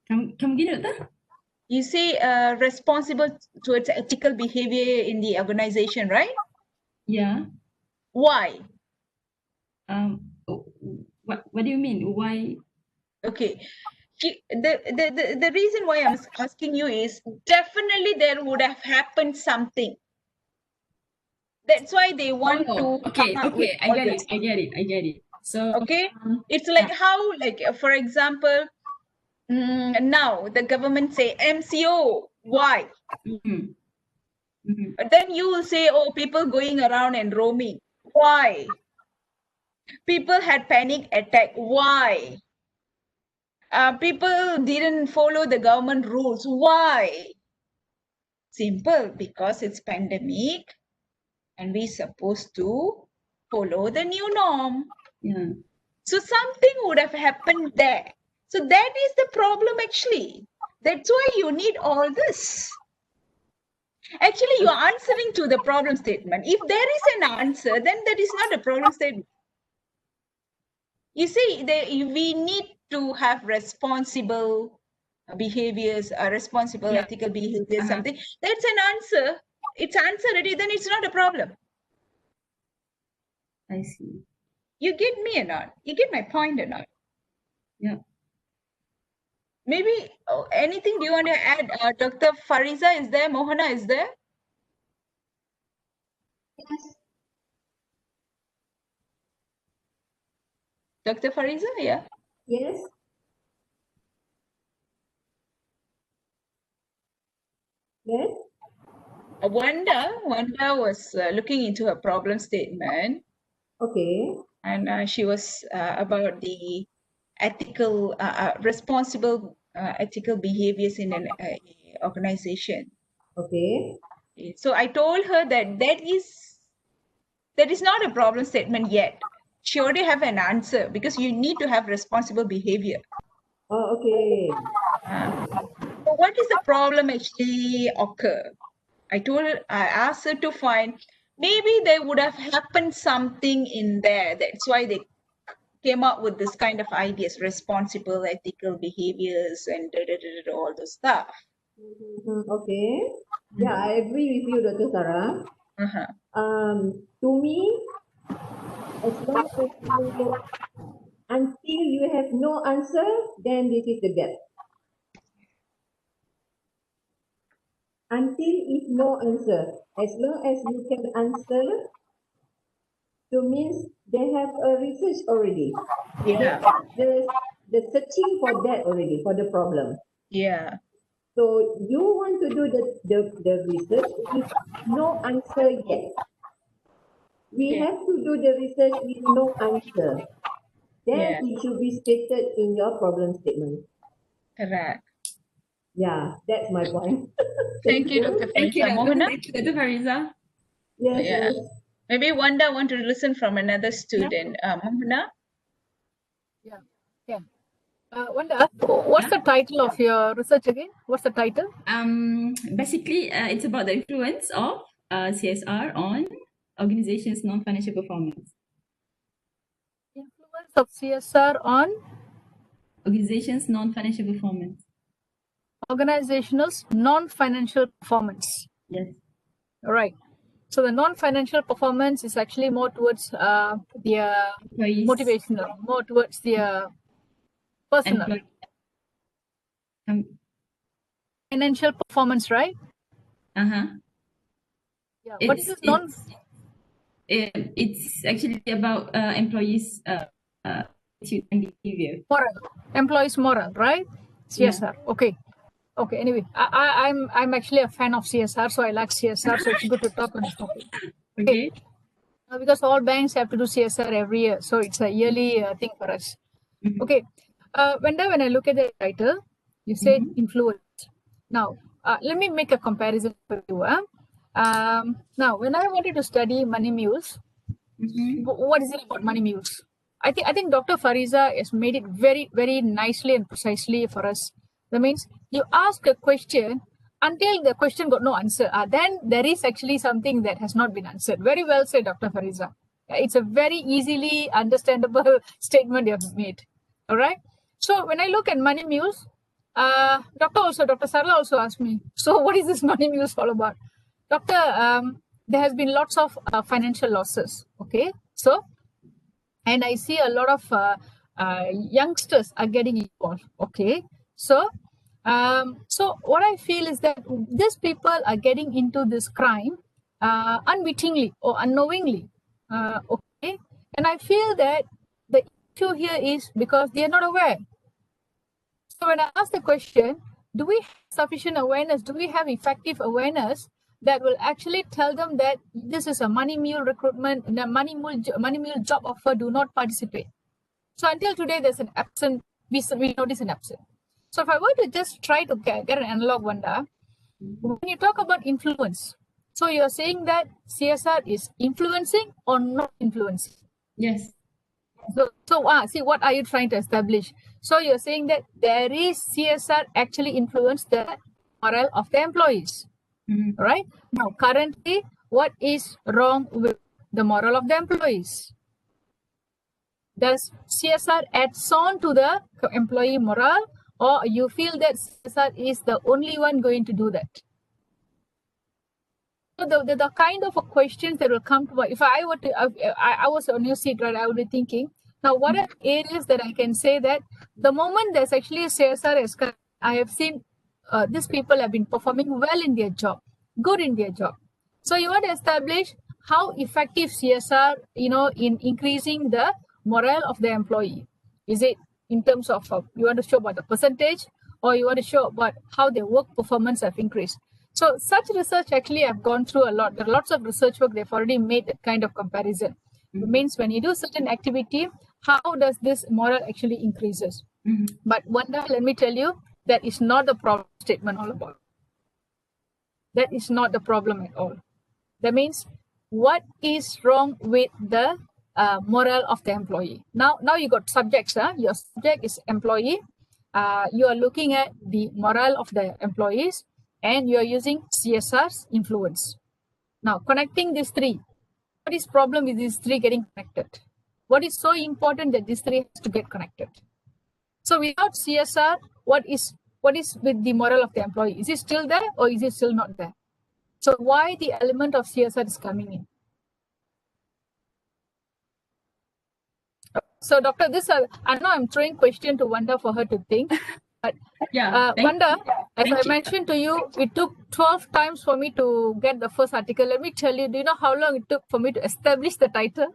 Come again, Doctor? You say responsible towards ethical behavior in the organization, right? Yeah. Why? What do you mean? Why? Okay. The reason why I'm asking you is definitely there would have happened something. That's why they want to okay, come up with I get it. So okay, it's like how, like for example, now the government say MCO. Why? Then you will say, oh, people going around and roaming. Why? People had panic attack. Why? People didn't follow the government rules. Why? Simple, because it's pandemic and we supposed to follow the new norm. Yeah. So something would have happened there. So that is the problem actually. That's why you need all this. Actually, you are answering to the problem statement. If there is an answer, then that is not a problem statement. You see, we need to have responsible behaviors, responsible ethical behavior, something. That's an answer. It's answer ready, then it's not a problem. I see. You get me or not? You get my point or not? Yeah. Maybe anything do you want to add? Dr. Fariza is there? Mohana is there? Yes. Dr. Fariza, yeah? Yes. Yes. Wanda was looking into her problem statement. Okay. And she was about the ethical, responsible ethical behaviors in an organization. Okay. So I told her that that is not a problem statement yet. She already have an answer because you need to have responsible behavior. Oh, okay. So what is the problem actually occur? I asked her to find, maybe there would have happened something in there. That's why they came up with this kind of ideas, responsible, ethical behaviors and all the stuff. Okay. Yeah, I agree with you, Dr. Sarah. To me, as long as you, until you have no answer, then this is the gap. Until if no answer, as long as you can answer, so means they have a research already. Yeah. The searching for that already, for the problem. Yeah. So you want to do the research with no answer yet. We have to do the research with no answer. Then it should be stated in your problem statement. Correct. Yeah, that's my point. Thank you, Dr. Fariza. Mohana? Thank you, Dr. Fariza. Yes, Yeah. yes. Maybe Wanda want to listen from another student. Mohana? Yeah. Wanda, what's the title of your research again? What's the title? Basically, it's about the influence of CSR on organizations' non-financial performance. Influence of CSR on organizations' non-financial performance. Organizational's non-financial performance. Yes. All right. So the non-financial performance is actually more towards the motivational, more towards the personal. Financial performance, right? Yeah. What is this non? It's actually about employees' attitude and behavior. Moral. Employees' moral, right? CSR. Yeah. Okay. Okay. Anyway, I'm actually a fan of CSR, so I like CSR. So it's good to talk on this topic. Okay. Because all banks have to do CSR every year, so it's a yearly thing for us. Okay. Wanda, when I look at the title, you said influence. Now, let me make a comparison for you. Now, when I wanted to study money mules, what is it about money mules? I think Dr. Fariza has made it very, very nicely and precisely for us. That means you ask a question until the question got no answer. Then there is actually something that has not been answered. Very well said, Dr. Fariza. It's a very easily understandable statement you have made. All right. So when I look at money mules, Dr. Sarla also asked me, so what is this money mules all about? Doctor, there has been lots of financial losses. Okay. So, and I see a lot of youngsters are getting involved. Okay. So, so what I feel is that these people are getting into this crime unwittingly or unknowingly. Okay. And I feel that the issue here is because they are not aware. So when I ask the question, do we have sufficient awareness? Do we have effective awareness that will actually tell them that this is a money mule recruitment, a money mule job offer, do not participate? So until today, there's an absent, we notice an absent. So if I were to just try to get an analog, Wanda, when you talk about influence, so you're saying that CSR is influencing or not influencing? Yes. So see, what are you trying to establish? So you're saying that there is CSR actually influence the morale of the employees, right? Now, currently, what is wrong with the morale of the employees? Does CSR adds on to the employee morale, or you feel that CSR is the only one going to do that? So the kind of questions that will come to, if I were to, I was on your seat, right, I would be thinking, now what are areas that I can say that the moment there's actually a CSR, I have seen these people have been performing well in their job, good in their job. So you want to establish how effective CSR, in increasing the morale of the employee. Is it in terms of, you want to show about the percentage, or you want to show about how their work performance have increased? So such research actually I've gone through a lot. There are lots of research work, they've already made that kind of comparison. It means when you do certain activity, how does this morale actually increases? But Wanda, let me tell you, that is not the problem statement all about. That is not the problem at all. That means what is wrong with the morale of the employee. Now you got subjects. Your subject is employee. You are looking at the morale of the employees, and you are using CSR's influence. Now connecting these three, what is problem with these three getting connected? What is so important that these three has to get connected? So without CSR, what is with the morale of the employee? Is it still there or is it still not there? So why the element of CSR is coming in? So Doctor, I know I'm throwing question to Wanda for her to think, but Yeah, Wanda, as thank I you. mentioned to you, it took 12 times for me to get the first article. Let me tell you, do you know how long it took for me to establish the title?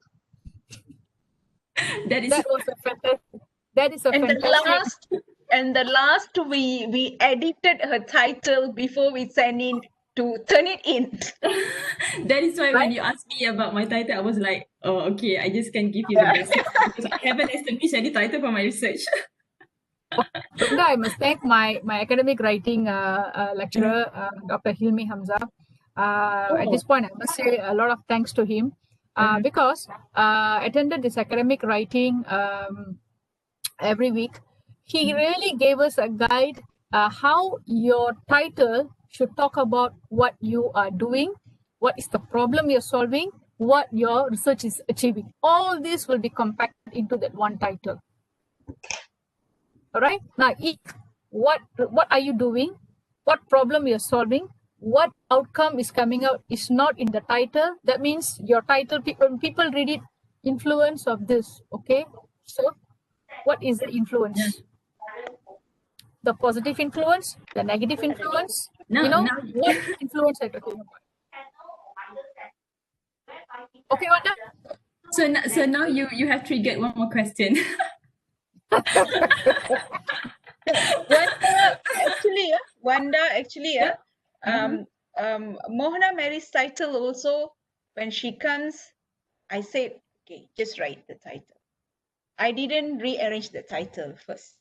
That was a fantastic. That is a fantastic. And the last we edited her title before we send in to turn it in. That is why when you asked me about my title, I was like, oh, okay, I just can give you the basics because I haven't established any title for my research. Wanda, I must thank my academic writing lecturer, Dr. Hilmi Hamza. At this point, I must say a lot of thanks to him because attended this academic writing every week. He really gave us a guide how your title should talk about what you are doing, what is the problem you're solving, what your research is achieving. All this will be compacted into that one title. All right. Now, what are you doing? What problem you're solving? What outcome is coming out is not in the title. That means your title, people read it, influence of this. Okay. So, what is the influence? Yeah. The positive influence, the negative influence. Now, what influence are you talking about? Okay, Wanda. So now you have triggered one more question. Wanda, actually, Mohana Mary's title also, when she comes, I said, okay, just write the title. I didn't rearrange the title first.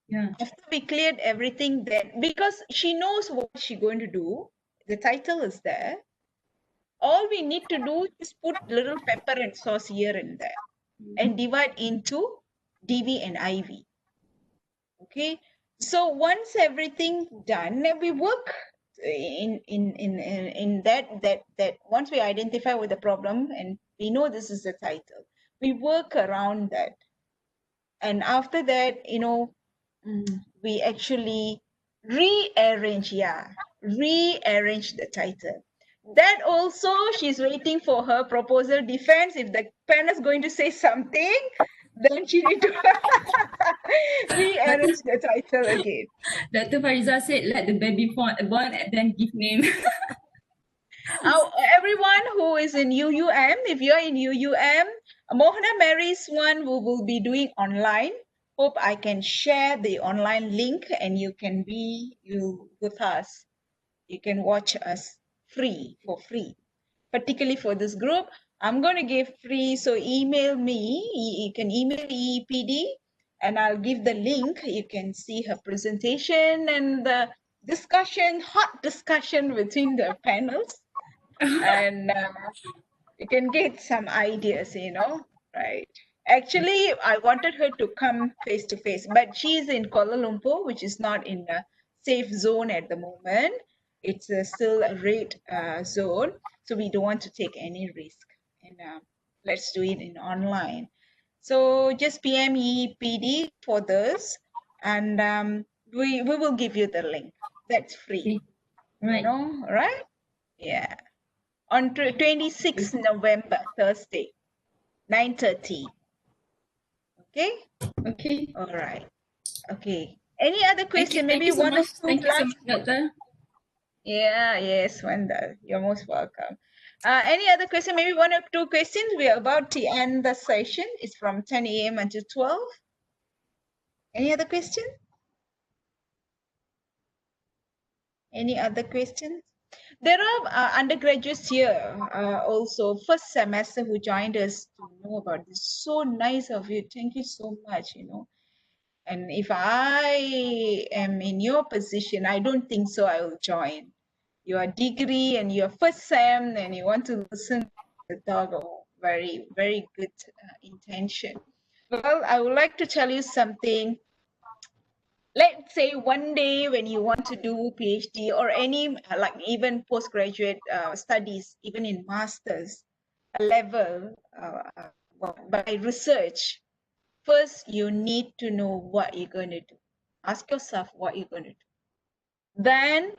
Yeah. After we cleared everything, then because she knows what she's going to do, the title is there. All we need to do is put little pepper and sauce here and there, and divide into DV and IV. Okay, so once everything done, we work in that once we identify with the problem and we know this is the title, we work around that, and after that, we actually rearrange the title. That also, she's waiting for her proposal defense. If the pen is going to say something, then she need to rearrange the title again. Dr. Fariza said, let the baby born and then give name. Everyone who is in UUM, if you're in UUM, Mohana Mary's one we will be doing online. Hope I can share the online link and you can be with us. You can watch us for free. Particularly for this group, I'm going to give free. So email me. You can email EEPD and I'll give the link. You can see her presentation and the hot discussion between the panels. And you can get some ideas, right? Actually, I wanted her to come face to face, but she's in Kuala Lumpur, which is not in a safe zone at the moment. It's still a red zone, so we don't want to take any risk. And let's do it in online. So just PM EEPD for this, and we will give you the link. That's free. Right. Right? Yeah. On 26th November, Thursday, 9:30. Okay? Okay. All right. Okay. Any other question? Thank you so much. Thank you so much, Doctor. Yeah, yes, Wanda. You're most welcome. Any other question? Maybe one or two questions. We are about to end the session. It's from 10 a.m. until 12. Any other question? Any other questions? There are undergraduates here also, first semester, who joined us to know about this. So nice of you. Thank you so much, And if I am in your position, I don't think so I will join. your degree and your first sem and you want to listen to the talk. Oh, very, very good intention. Well, I would like to tell you something. Let's say one day when you want to do PhD or any like even postgraduate studies, even in master's level by research, first you need to know what you're going to do. Ask yourself what you're going to do. Then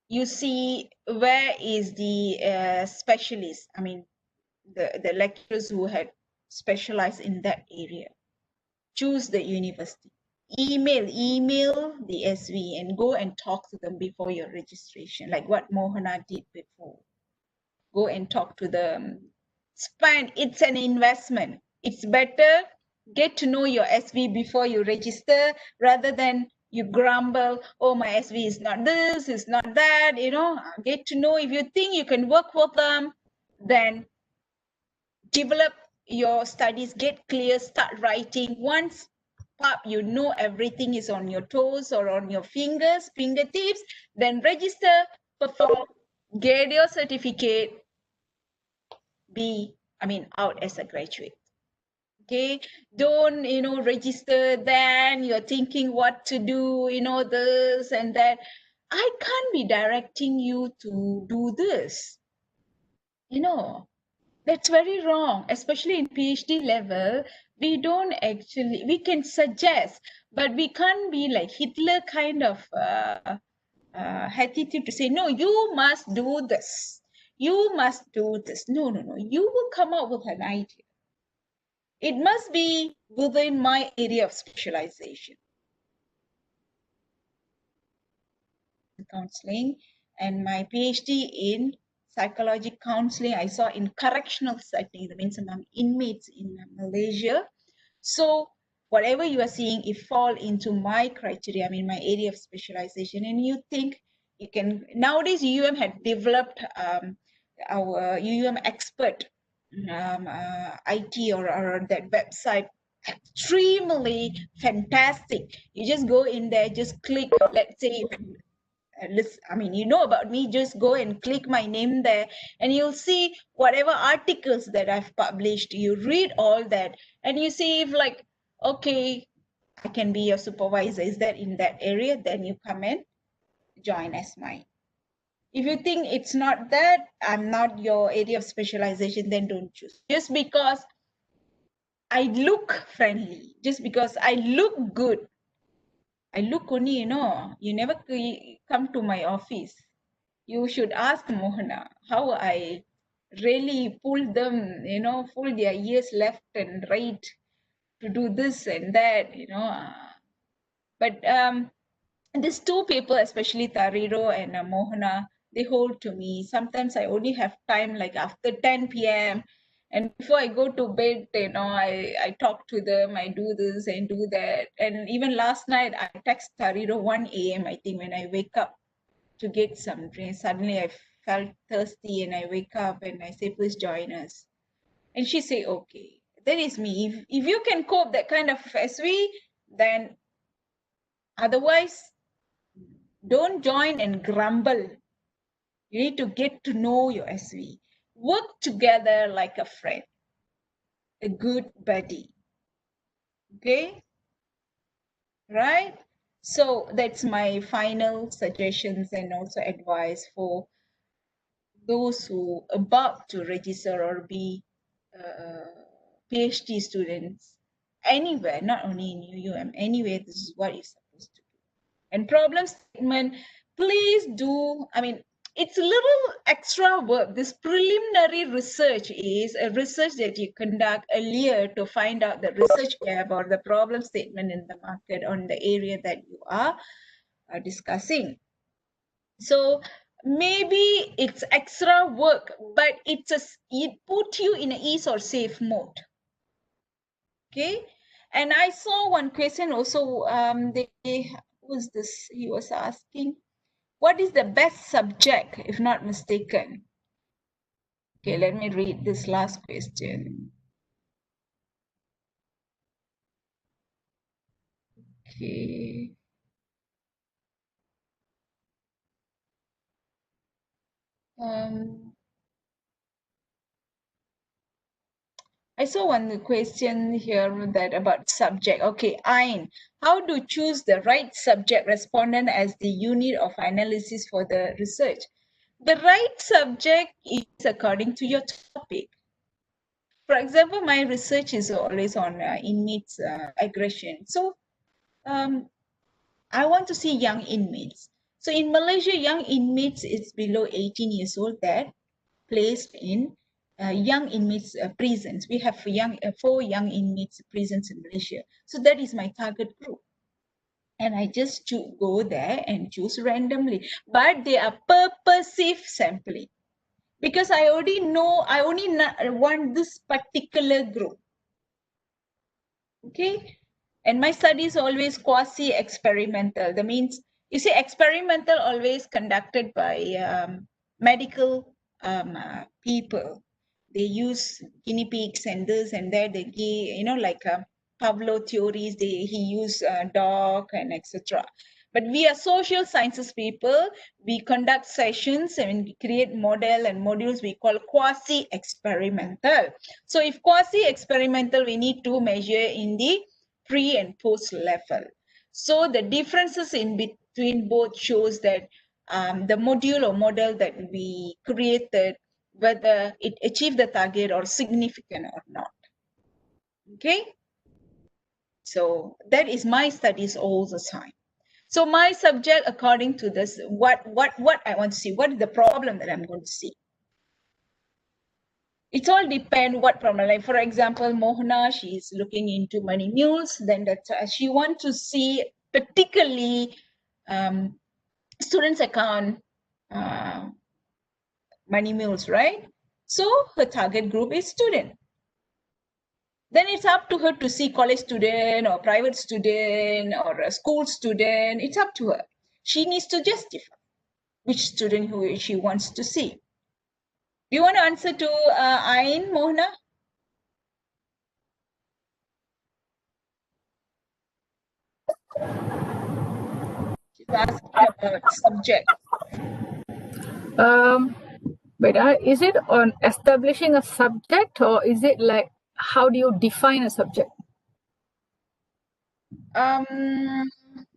you see where is the specialist, I mean the lecturers who had specialized in that area. Choose the university. Email the SV and go and talk to them before your registration, like what Mohana did before. Go and talk to them. Spend, it's an investment. It's better get to know your SV before you register rather than you grumble, oh, my SV is not this, it's not that, you know. Get to know, if you think you can work with them, then develop your studies, get clear, start writing. Once you know everything is on your toes or on your fingertips, then register, perform, get your certificate, out as a graduate. Okay, don't register, then you're thinking what to do, this and that. I can't be directing you to do this. That's very wrong, especially in PhD level. We can suggest, but we can't be like Hitler kind of attitude to say, no, you must do this. You must do this. No. You will come up with an idea. It must be within my area of specialization. Counseling and my PhD in psychology counseling, I saw in correctional setting, that means among inmates in Malaysia. So whatever you are seeing, it fall into my criteria, my area of specialization. And you think you can, nowadays UUM had developed our UUM expert IT or that website, extremely fantastic. You just go in there, just click, let's say, you know about me, just go and click my name there and you'll see whatever articles that I've published. You read all that and you see if like, okay, I can be your supervisor, is that in that area, then you come and join as mine. If you think it's not that, I'm not your area of specialization, then don't choose. Just because I look friendly, just because I look good, I look only, you never come to my office. You should ask Mohana how I really pull them, pull their ears left and right to do this and that, But these two people, especially Tariro and Mohana, they hold to me. Sometimes I only have time like after 10 p.m. And before I go to bed, I talk to them, I do this and do that. And even last night, I text Tariro 1 a.m., I think, when I wake up to get some drink. Suddenly I felt thirsty and I wake up and I say, please join us. And she say, okay. That is me. If you can cope that kind of SV, then otherwise, don't join and grumble. You need to get to know your SV. Work together like a friend, a good buddy. Okay? Right? So that's my final suggestions and also advice for those who are about to register or be PhD students anywhere, not only in UUM, anywhere, this is what you're supposed to do. And problem statement, please do, it's a little extra work. This preliminary research is a research that you conduct earlier to find out the research gap or the problem statement in the market on the area that you are discussing. So maybe it's extra work, but it put you in an ease or safe mode. Okay. And I saw one question also, who's this? He was asking, what is the best subject, if not mistaken? Okay, let me read this last question. Okay. I saw one question here that about subject. Okay, Ain, how to choose the right subject respondent as the unit of analysis for the research? The right subject is according to your topic. For example, my research is always on inmates aggression. So I want to see young inmates. So in Malaysia, young inmates is below 18 years old that placed in young inmates prisons. We have 4 young inmates prisons in Malaysia. So that is my target group. And I just go there and choose randomly. But they are purposive sampling. Because I already know, I only want this particular group. Okay? And my study is always quasi-experimental. That means, you see, experimental always conducted by medical people. They use guinea pigs and this and that. They give, you know, like Pavlov theories. He used dog and etc. But we are social sciences people. We conduct sessions and we create model and modules we call quasi-experimental. So if quasi-experimental, we need to measure in the pre and post level. So the differences in between both shows that the module or model that we created, whether it achieved the target or significant or not. Okay. So that is my studies all the time. So my subject, according to this, what I want to see, what is the problem that I'm going to see? It all depends what problem. Like for example, Mohana, she's looking into money mules. Then that she wants to see particularly students' account money mules, right? So her target group is student. Then it's up to her to see college student or private student or a school student. It's up to her. She needs to justify which student who she wants to see. Do you want to answer to Ain, Mohana? She's asking about subject. But is it on establishing a subject, or is it like how do you define a subject?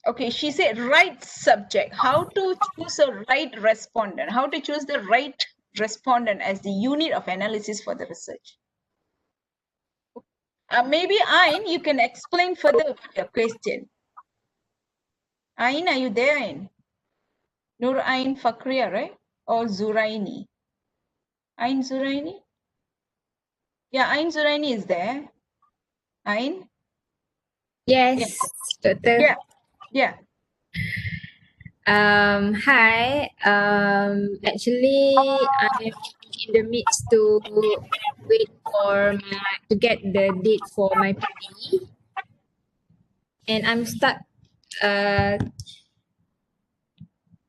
Okay, she said right subject. How to choose a right respondent? How to choose the right respondent as the unit of analysis for the research? Maybe Ain, you can explain further your question. Ain, are you there, Ain? Nur Ain Fakria, right? Or Zuraini? Ain Zuraini? Yeah, Ain Zuraini is there. Ain? Yes, Doctor. Yeah, yeah. Hi. Actually, I'm in the midst to wait for to get the date for my PRELINARY, and I'm stuck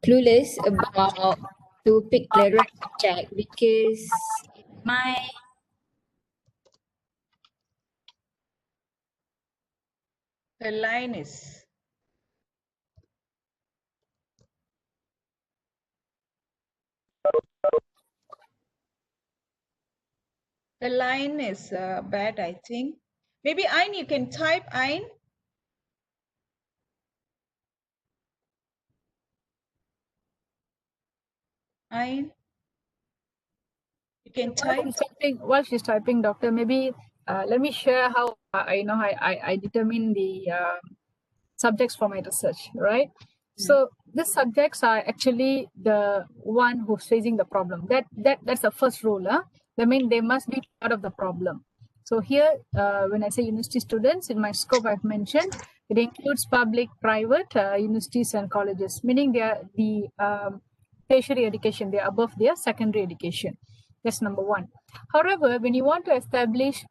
clueless about to pick the right subject because my The line is. The line is bad, I think. Maybe Ain, you can type Ain. Ain. You can type. While she's typing, Doctor, maybe let me share how I determine the subjects for my research, right? So these subjects are actually the one who's facing the problem. That's the first rule. I mean, they must be part of the problem. So here, when I say university students, in my scope I've mentioned, it includes public, private, universities and colleges, meaning they are the tertiary education, they are above their secondary education. That's number one. However, when you want to establish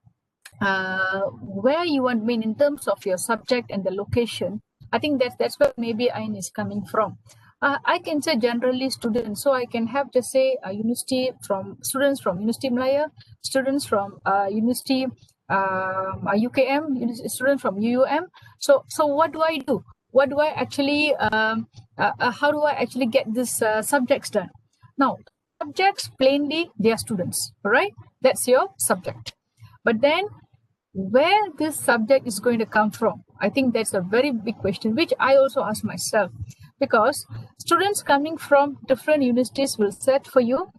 where you want, mean in terms of your subject and the location, I think that's where maybe Ain is coming from. I can say generally students, so I can have just say university from students from University Malaya, students from University UKM, students from UUM. So what do I do? What do I actually? How do I actually get this subjects done? Now, subjects, plainly, they are students, right? That's your subject. But then where this subject is going to come from, I think that's a very big question, which I also ask myself, because students coming from different universities will set for you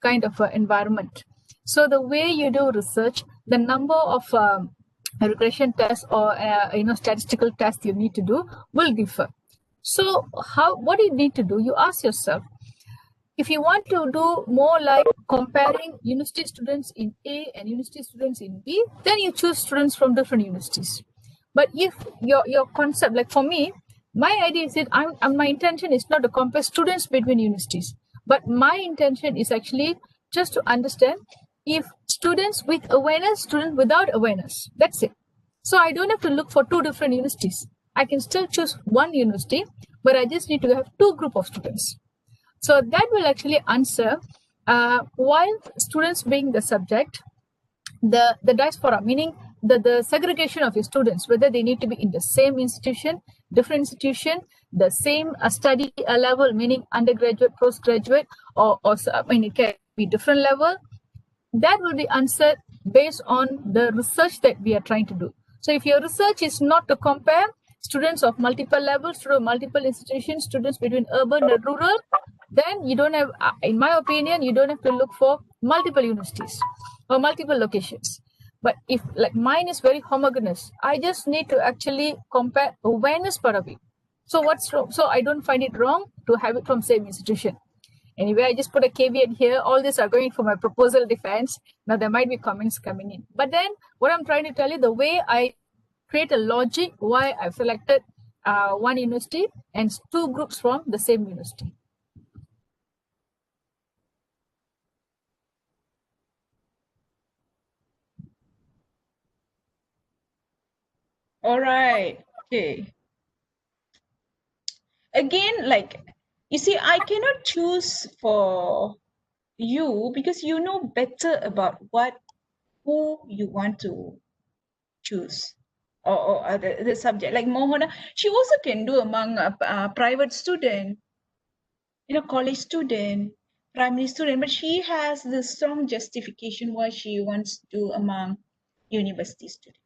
kind of environment. So the way you do research, the number of regression tests or statistical tests you need to do will differ. So what do you need to do? You ask yourself, if you want to do more like comparing university students in A and university students in B, then you choose students from different universities. But if your concept, like for me, my idea is that my intention is not to compare students between universities, but my intention is actually just to understand if students with awareness, students without awareness. That's it. So I don't have to look for two different universities. I can still choose one university, but I just need to have two groups of students. So that will actually answer while students being the subject, the diaspora, meaning the segregation of your students, whether they need to be in the same institution, different institution, the same study level, meaning undergraduate, postgraduate, or it can be different level. That will be answered based on the research that we are trying to do. So if your research is not to compare students of multiple levels, through multiple institutions, students between urban and rural, then you don't have, in my opinion, you don't have to look for multiple universities or multiple locations. But if like mine is very homogeneous, I just need to actually compare awareness part of it. So what's wrong? So I don't find it wrong to have it from same institution. Anyway, I just put a caveat here. All these are going for my proposal defense. Now there might be comments coming in. But then what I'm trying to tell you, the way I create a logic why I've selected one university and two groups from the same university. All right. Okay. Again, like, you see, I cannot choose for you because you know better about who you want to choose or the subject. Like Mohana, she also can do among a private student, college student, primary student, but she has the strong justification why she wants to do among university students.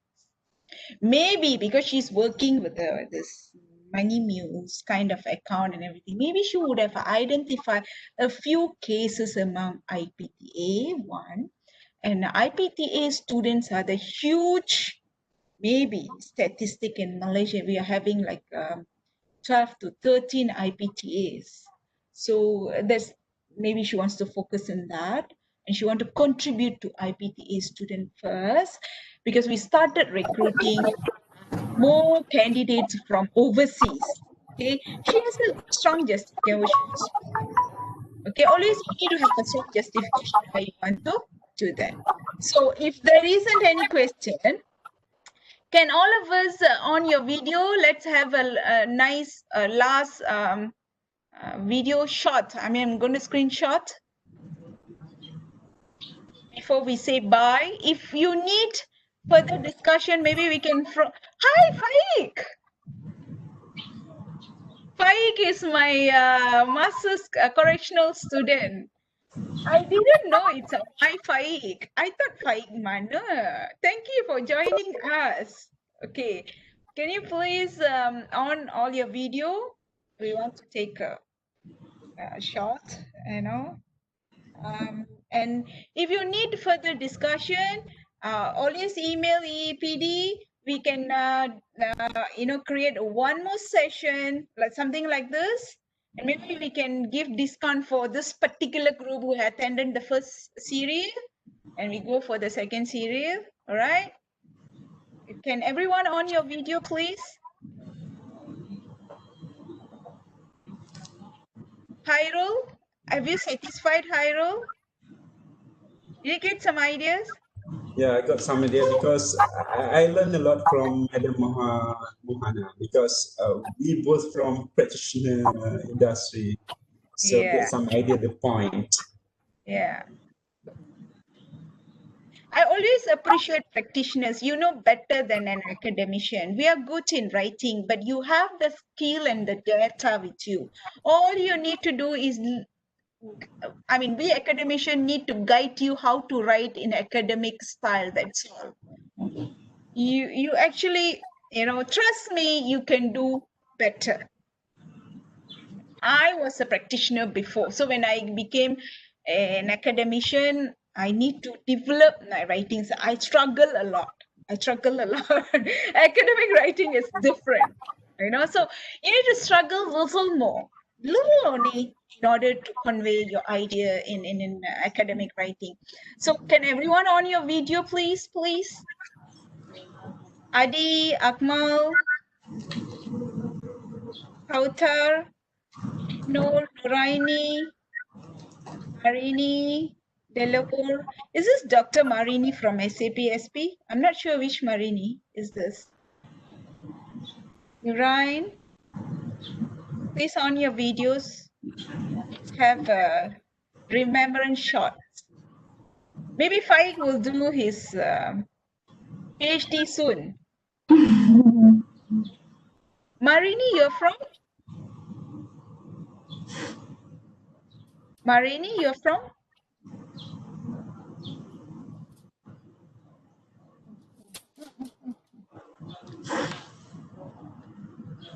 Maybe because she's working with this money mules kind of account and everything, maybe she would have identified a few cases among IPTA one, and IPTA students are the huge maybe statistic in Malaysia. We are having like 12 to 13 IPTAs. So that's maybe she wants to focus on that, and she wants to contribute to IPTA student first, because we started recruiting more candidates from overseas. Okay, she has a strong justification. Okay, always you need to have a strong justification why you want to do that. So if there isn't any question, can all of us on your video, let's have a nice last video shot. I mean, I'm going to screenshot before we say bye. If you need further discussion, maybe we can. Hi, Faik. Faik is my master's correctional student. I didn't know it's a Faik. I thought Faik Mana. Thank you for joining us. Okay, can you please on all your video? We want to take a shot, and if you need further discussion, always email EEPD. We can create one more session, like something like this, and maybe we can give discount for this particular group who attended the first series, and we go for the second series. All right, can everyone on your video please? Hyrule, have you satisfied Hyrule? Did you get some ideas? Yeah, I got some idea because I learned a lot from Madam Mohana because we both from practitioner industry, so get some idea the point. Yeah. I always appreciate practitioners. You know better than an academician. We are good in writing, but you have the skill and the data with you. All you need to do is I mean, we academicians need to guide you how to write in academic style. That's all. You actually, trust me, you can do better. I was a practitioner before. So when I became an academician, I need to develop my writings. I struggle a lot. Academic writing is different, so you need to struggle a little only in order to convey your idea in academic writing. So can everyone on your video, please? Adi, Akmal, Kautar, Noor, Nuraini, Marini, Delapur. Is this Dr. Marini from SAP-SP? I'm not sure which Marini is this. Nurain, please on your videos, have a remembrance shot. Maybe Faik will do his PhD soon. Marini, you're from? Marini, you're from?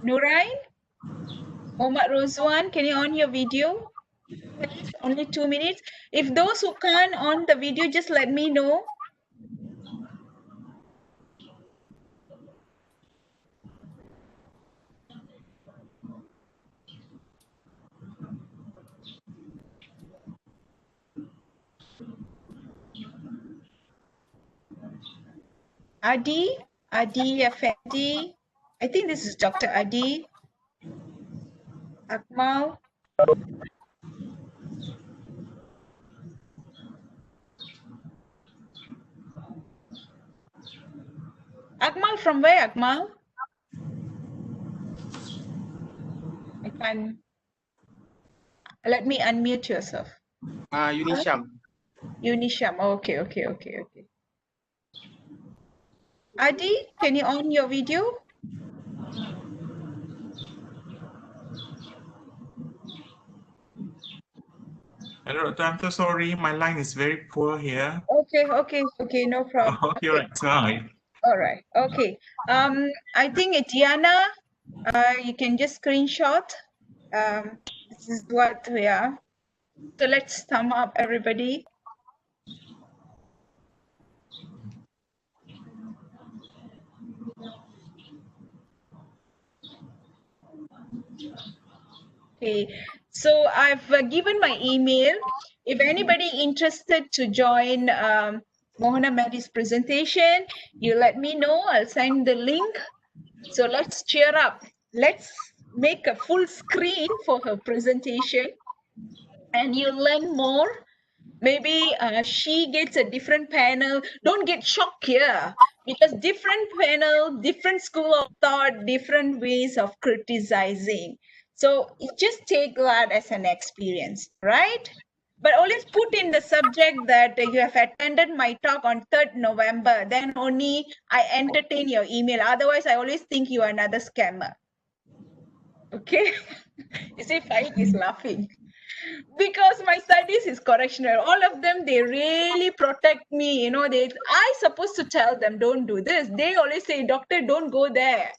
Nurain? Mohammad Rozwan, can you on your video? Please, only 2 minutes. If those who can't on the video, just let me know. Adi Effendi. I think this is Dr. Adi. Akmal. Akmal from where, Akmal? I can. Let me unmute yourself. Unisham. Unisham. Okay. Adi, can you on your video? Hello, Doctor. I'm so sorry. My line is very poor here. Okay, no problem. Okay, right. Sorry. All right. Okay. I think Diana, you can just screenshot. This is what we are. So let's sum up, everybody. Okay, so I've given my email. If anybody interested to join Mohana Mehdi's presentation, you let me know. I'll send the link. So let's cheer up. Let's make a full screen for her presentation and you'll learn more. Maybe she gets a different panel. Don't get shocked here because different panel, different school of thought, different ways of criticizing. So you just take that as an experience, right? But always put in the subject that you have attended my talk on 3rd November. Then only I entertain your email. Otherwise, I always think you are another scammer. Okay? You see, Faik is laughing. Because my studies is correctional. All of them, they really protect me. I supposed to tell them, don't do this. They always say, doctor, don't go there.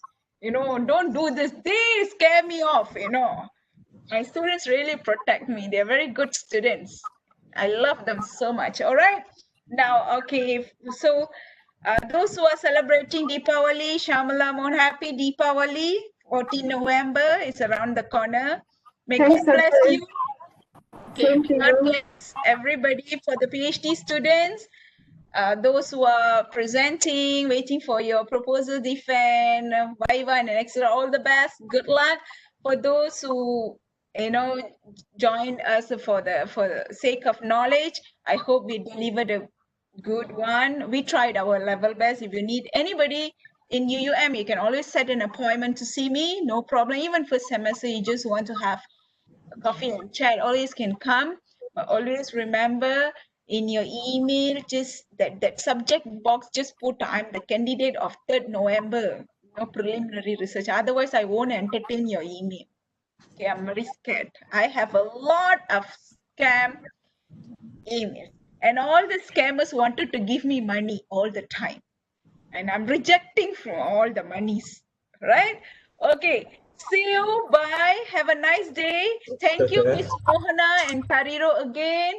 Don't do this. They scare me off, My students really protect me. They're very good students. I love them so much. All right. Now, okay. So those who are celebrating Deepavali, Shamala, Mon, happy Deepavali. 14 November is around the corner. May God bless you. Okay, God bless everybody. For the PhD students, those who are presenting, waiting for your proposal defense, Viva and etc. All the best. Good luck. For those who joined us for the sake of knowledge, I hope we delivered a good one. We tried our level best. If you need anybody in UUM, you can always set an appointment to see me. No problem. Even for semester, you just want to have coffee and chat, always can come. But always remember in your email, just that subject box, just put I'm the candidate of 3rd November, preliminary research. Otherwise, I won't entertain your email. Okay, I'm very scared. I have a lot of scam emails. And all the scammers wanted to give me money all the time. And I'm rejecting from all the monies, right? Okay, see you, bye. Have a nice day. Thank you, Miss Mohana and Tariro again.